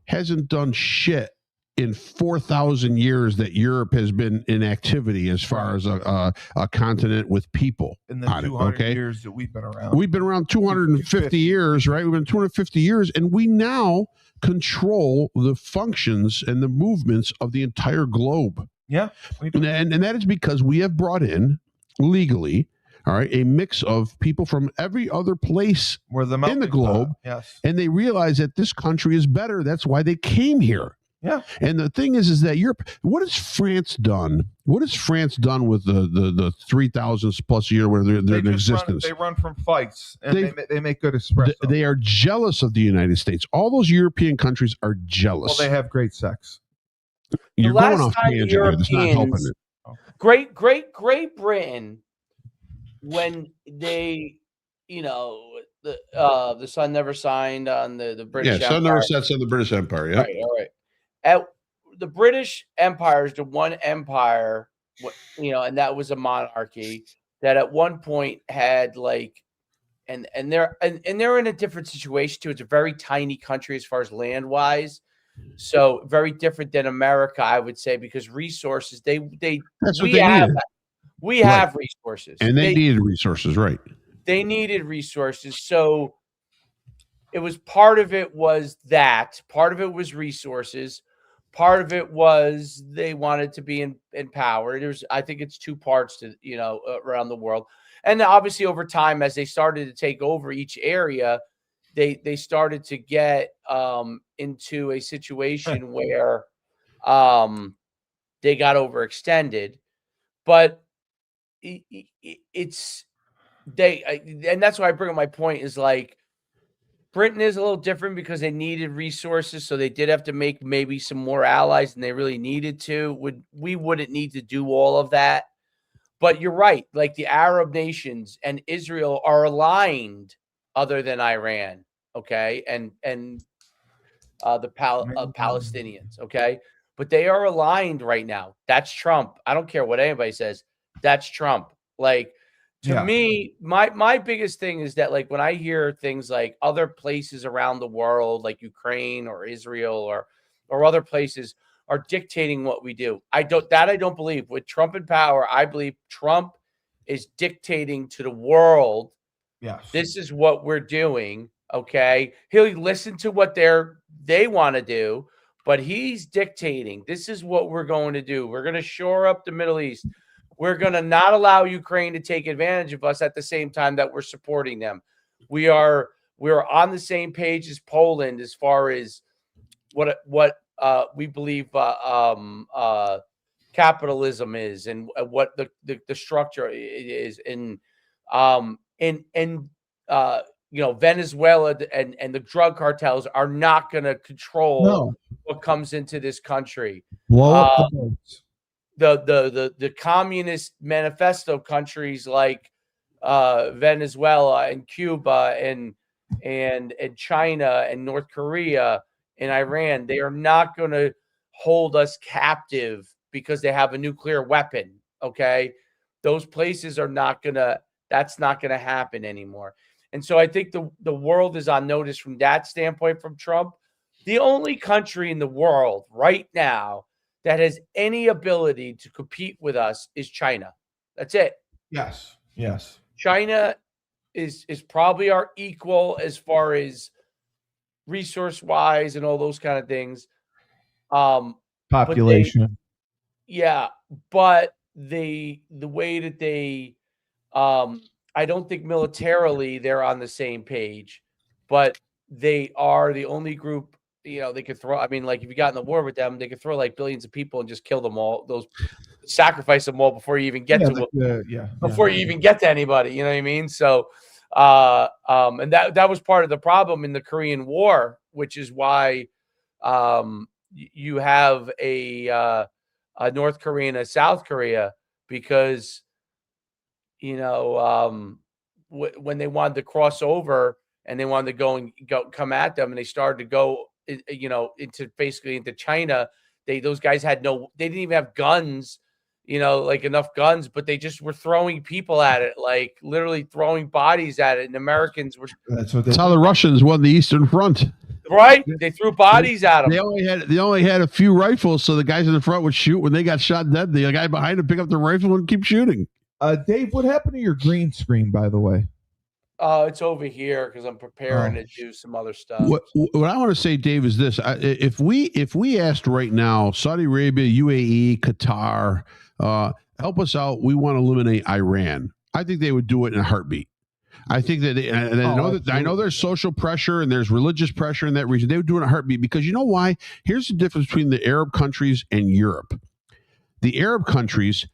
hasn't done shit in 4,000 years that Europe has been in activity as far as a continent with people. In the 200 years that we've been around. We've been around 250 years, right? We've been 250 years, and we now control the functions and the movements of the entire globe. Yeah. And that is because we have brought in legally, all right, a mix of people from every other place in the globe. Yes. And they realize that this country is better. That's why they came here. Yeah. And the thing is that Europe, what has France done? What has France done with the 3,000 plus year where they're in existence? They run from fights, and they make good espresso. They are jealous of the United States. All those European countries are jealous. Well, they have great sex. You're going off tangent here. That's not helping it. Great Britain, when they, the sun never signed on the British Empire. Yeah, sun never sets on the British Empire. Yeah. Right, all right. The British Empire is the one empire, and that was a monarchy that at one point had and they're in a different situation too. It's a very tiny country as far as land wise, so very different than America, I would say, because resources we have resources, and they needed resources, right? They needed resources, so it was part of it was that part of it was resources. Part of it was they wanted to be in power. I think it's two parts to, around the world. And obviously over time, as they started to take over each area, they started to get into a situation where they got overextended. But and that's why I bring up my point is Britain is a little different because they needed resources, so they did have to make maybe some more allies than they really needed to. We wouldn't need to do all of that. But you're right. Like the Arab nations and Israel are aligned other than Iran, okay? And the Palestinians, okay? But they are aligned right now. That's Trump. I don't care what anybody says. That's Trump. Like, to me, my biggest thing is that, like, when I hear things like other places around the world, like Ukraine or Israel or other places are dictating what we do, I don't believe. With Trump in power, I believe Trump is dictating to the world. Yes. This is what we're doing. Okay. He'll listen to what they want to do, but he's dictating. This is what we're going to do. We're going to shore up the Middle East. We're going to not allow Ukraine to take advantage of us at the same time that we're supporting them. We're on the same page as Poland as far as what we believe capitalism is and what the structure is, and Venezuela and the drug cartels are not going to control what comes into this country. Blow up the boats. The communist manifesto countries like Venezuela and Cuba and China and North Korea and Iran, they are not going to hold us captive because they have a nuclear weapon. Okay, those places are not gonna. That's not going to happen anymore. And so I think the world is on notice from that standpoint from Trump. The only country in the world right now that has any ability to compete with us is China. That's it. Yes. China is probably our equal as far as resource-wise and all those kind of things. Population. But the way that they I don't think militarily they're on the same page, but they are the only group, they could throw. I mean, like if you got in the war with them, they could throw like billions of people and just kill them all. Sacrifice them all before you even get before you even get to anybody. You know what I mean? So, and that was part of the problem in the Korean War, which is why you have a North Korea and a South Korea, because when they wanted to cross over and they wanted to come at them, and they started to go, into China, those guys they didn't even have guns, like enough guns, but they just were throwing people at it, like literally throwing bodies at it. And Americans were. That's how the Russians won the Eastern Front. Right? They threw bodies at them. They only had a few rifles, so the guys in the front would shoot. When they got shot dead, the guy behind them pick up the rifle and keep shooting. Dave, what happened to your green screen, by the way? It's over here because I'm preparing to do some other stuff. What I want to say, Dave, is this: if we asked right now, Saudi Arabia, UAE, Qatar, help us out, we want to eliminate Iran, I think they would do it in a heartbeat. I think that, I know there's social pressure and there's religious pressure in that region. They would do it in a heartbeat, because you know why? Here's the difference between the Arab countries and Europe. The Arab countries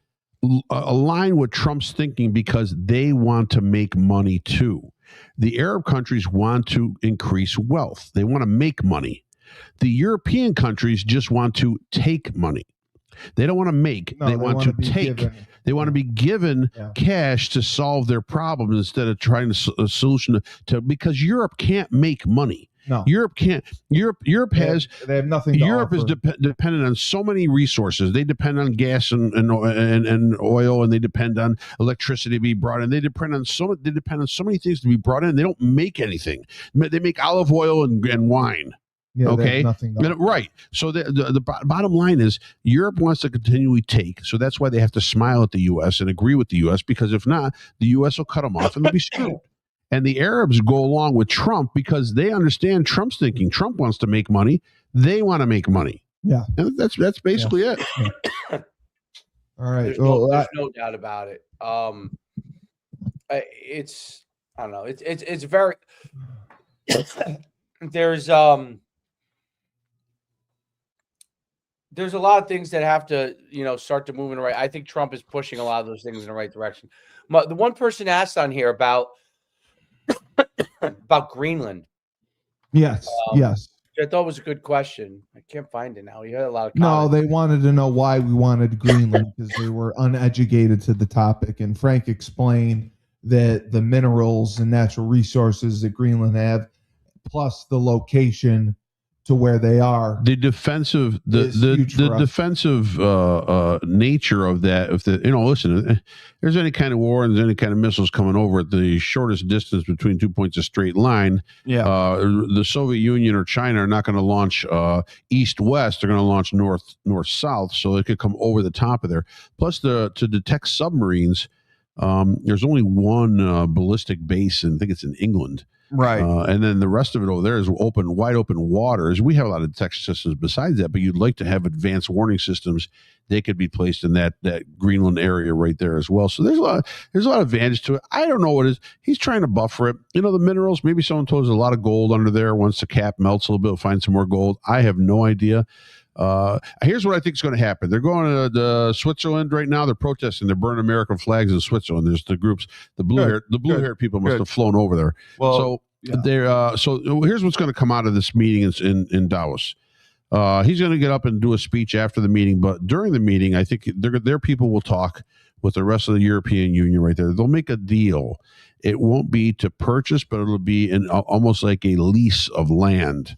align with Trump's thinking because they want to make money too. The Arab countries want to increase wealth. They want to make money. The European countries just want to take money. They don't want to make. They want to take. Given. They want to be given cash to solve their problems instead of trying a solution to because Europe can't make money. No, Europe can't. Europe has. They have nothing. Europe is dependent on so many resources. They depend on gas and oil, and they depend on electricity to be brought in. They depend on so many things to be brought in. They don't make anything. They make olive oil and wine. Yeah, okay, right. So the bottom line is Europe wants to continually take. So that's why they have to smile at the U.S. and agree with the U.S. because if not, the U.S. will cut them off and they'll be screwed. And the Arabs go along with Trump because they understand Trump's thinking. Trump wants to make money. They want to make money. Yeah, and that's basically it. Yeah. All right. There's no doubt about it. It's I don't know. It's very there's a lot of things that have to, start to move in the right. I think Trump is pushing a lot of those things in the right direction. The one person asked on here about Greenland. Yes, yes. I thought was a good question. I can't find it now. You had a lot of No, comments. they wanted to know why we wanted Greenland because they were uneducated to the topic. And Frank explained that the minerals and natural resources that Greenland have, plus the location to where they are, the defensive nature of that. If listen, if there's any kind of war and there's any kind of missiles coming over at the shortest distance between 2 points of straight line, the Soviet Union or China are not going to launch east-west. They're going to launch north-south, so they could come over the top of there. Plus, to detect submarines, there's only one ballistic base, and I think it's in England. Right. And then the rest of it over there is wide open waters. We have a lot of detection systems besides that, but you'd like to have advanced warning systems. They could be placed in that Greenland area right there as well. So there's a lot of advantage to it. I don't know what it is. He's trying to buffer it. The minerals, maybe someone told us a lot of gold under there. Once the cap melts a little bit, we'll find some more gold. I have no idea. Here's what I think is going to happen. They're going to Switzerland right now. They're protesting. They're burning American flags in Switzerland. There's the groups, the blue-haired people must have flown over there. Well, so here's what's going to come out of this meeting in Davos. He's going to get up and do a speech after the meeting, but during the meeting, I think their people will talk with the rest of the European Union right there. They'll make a deal. It won't be to purchase, but it'll be almost like a lease of land.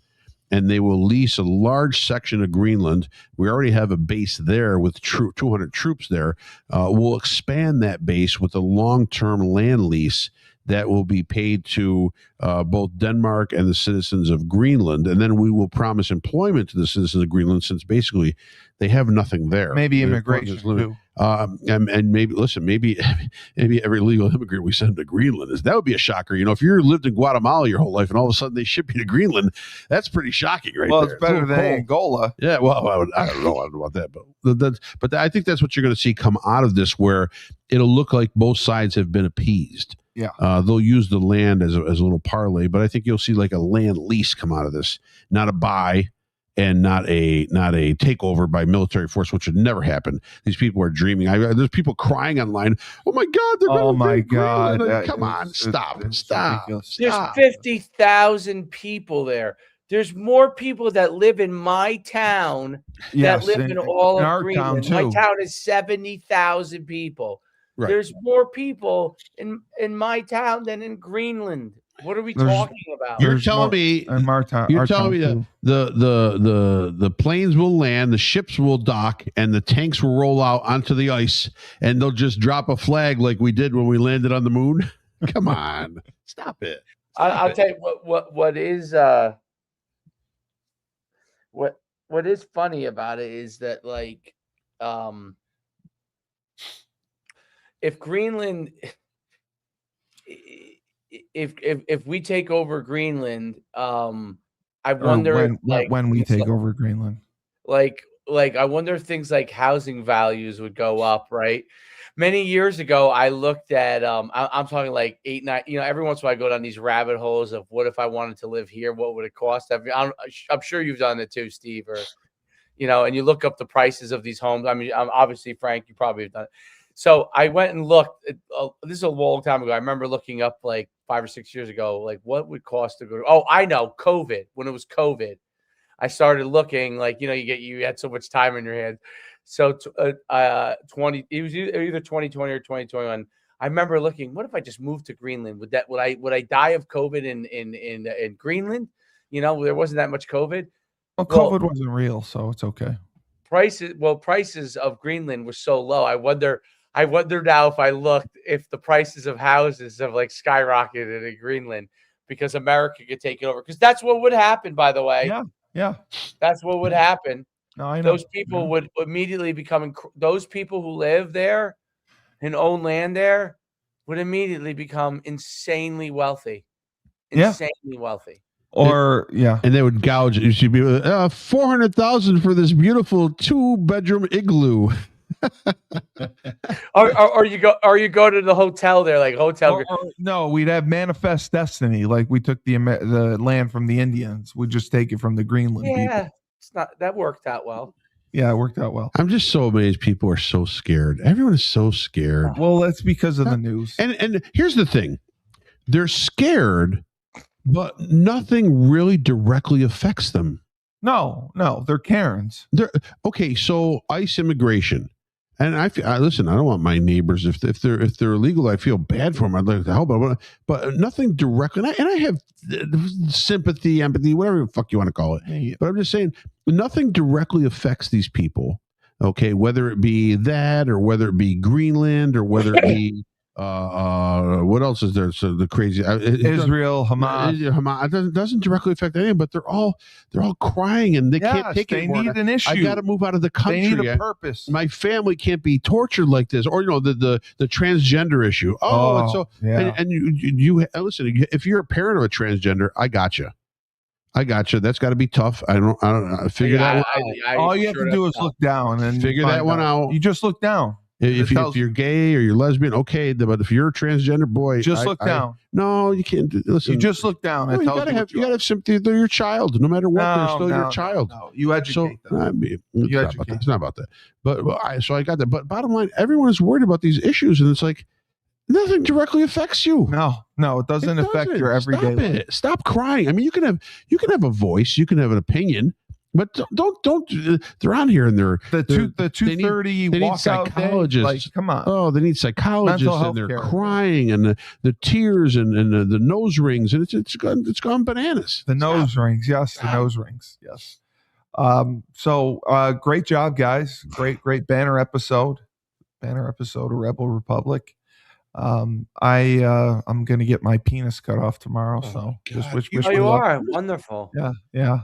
And they will lease a large section of Greenland. We already have a base there with 200 troops there. We'll expand that base with a long-term land lease that will be paid to both Denmark and the citizens of Greenland. And then we will promise employment to the citizens of Greenland, since basically they have nothing there. Maybe immigration too. And maybe every legal immigrant we send to Greenland that would be a shocker. If you lived in Guatemala your whole life and all of a sudden they ship you to Greenland, that's pretty shocking, right? Well, there. It's better than Angola. Yeah, well, I don't know about that, but I think that's what you're going to see come out of this, where it'll look like both sides have been appeased. Yeah, they'll use the land as a little parlay, but I think you'll see like a land lease come out of this, not a buy. And not a takeover by military force, which would never happen. These people are dreaming. There's people crying online. Oh my God! They're going to take Greenland. Come on, stop! There's 50,000 people there. There's more people that live in my town that live in all of Greenland. My town is 70,000 people. Right. There's more people in my town than in Greenland. What are we talking about? You're telling me that the planes will land, the ships will dock, and the tanks will roll out onto the ice, and they'll just drop a flag like we did when we landed on the moon? Come on, stop it. I'll tell you what is what is funny about it is that, like, if Greenland. If we take over Greenland, I wonder when we take over Greenland. Like I wonder if things like housing values would go up, right? Many years ago, I looked at I'm talking like 8, 9. Every once in a while I go down these rabbit holes of what if I wanted to live here? What would it cost? I'm sure you've done it too, Steve. Or and you look up the prices of these homes. I mean, obviously, Frank, you probably have done it. So I went and looked. This is a long time ago. I remember looking up like 5 or 6 years ago, like what would cost to go. Oh, I know, COVID. When it was COVID, I started looking. Like you had so much time in your hands. So 20. It was either 2020 or 2021. I remember looking. What if I just moved to Greenland? Would I die of COVID in Greenland? There wasn't that much COVID. Well, COVID wasn't real, so it's okay. Prices of Greenland were so low. I wonder now if the prices of houses have like skyrocketed in Greenland because America could take it over. Because that's what would happen, by the way. Yeah. That's what would happen. No, I know. Those people would immediately those people who live there and own land there would immediately become insanely wealthy. Insanely wealthy. And they would gouge it. You should be $400,000 for this beautiful 2-bedroom igloo. or you go to the hotel there, like hotel. No, we'd have manifest destiny. Like we took the land from the Indians. We'd just take it from the Greenland people. It's not that worked out well. Yeah, it worked out well. I'm just so amazed. People are so scared. Everyone is so scared. Well, that's because of the news. And here's the thing: they're scared but nothing really directly affects them. No, they're Karens. Okay, so ICE immigration. And listen. I don't want my neighbors if they're illegal. I feel bad for them. I'd like to help them, but nothing directly. And I have sympathy, empathy, whatever the fuck you want to call it. Yeah. But I'm just saying, nothing directly affects these people. Okay, whether it be that, or whether it be Greenland, or whether it be what else is there? So the crazy Israel, Hamas. It doesn't directly affect anyone, but they're all crying and they can't take it anymore. They need an issue. I got to move out of the country. They need a purpose. My family can't be tortured like this, or the transgender issue. And you listen. If you're a parent of a transgender, I gotcha. That's got to be tough. I don't figure that one out. All you have to do is look down and figure that one out. You just look down. If you're gay or you're lesbian, okay, but if you're a transgender boy, just look down. No, you can't. Listen, you just look down. No, you gotta have sympathy. They're your child, no matter what. They're still your child. No, you educate them. It's not about that. But I got that. But bottom line, everyone is worried about these issues, and it's like nothing directly affects you. No, it doesn't affect your everyday life. Stop crying. I mean, you can have a voice, you can have an opinion. But don't. They're on here and they're the 2:30 walkout psychologists. Like, come on. Oh, they need psychologists and they're crying and the tears and the nose rings and it's gone bananas. The nose rings, yes. The nose rings, yes. So great job, guys. Great banner episode of Rebel Republic. I'm gonna get my penis cut off tomorrow. So just wish you are wonderful. Yeah.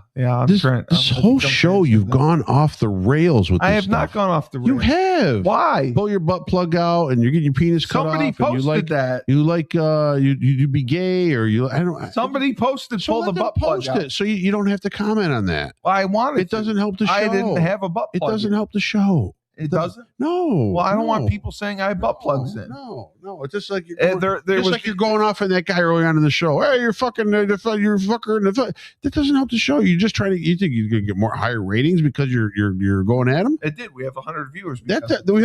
This whole show you've gone off the rails with. I have stuff. not gone off the rails. You have. Why? Pull your butt plug out and you're getting your penis cut Somebody off. Posted that. You be gay or you. I don't. Somebody posted. So pull the butt plug out. So you don't have to comment on that. Well, I wanted. It doesn't help the show. I didn't have a butt plug. It doesn't help the show. It doesn't? No. Well, I don't want people saying I have butt plugs in. No. It's just like you're going off on that guy early on in the show. Hey, you're fucking, you're a fucker. That doesn't help the show. You think you're going to get higher ratings because you're going at him? It did. We have 100 viewers. We have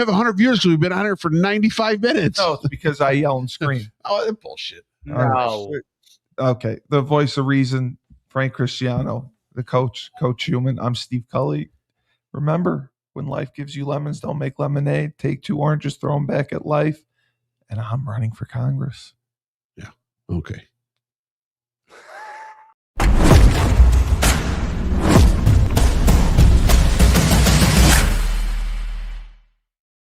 100 viewers because we've been on here for 95 minutes. No, it's because I yell and scream. Oh, that's bullshit. No. Right. Okay. The voice of reason, Frank Cristiano, the Coach Human. I'm Steve Cully. Remember, when life gives you lemons, don't make lemonade. Take 2 oranges, throw them back at life. And I'm running for Congress. Yeah. Okay.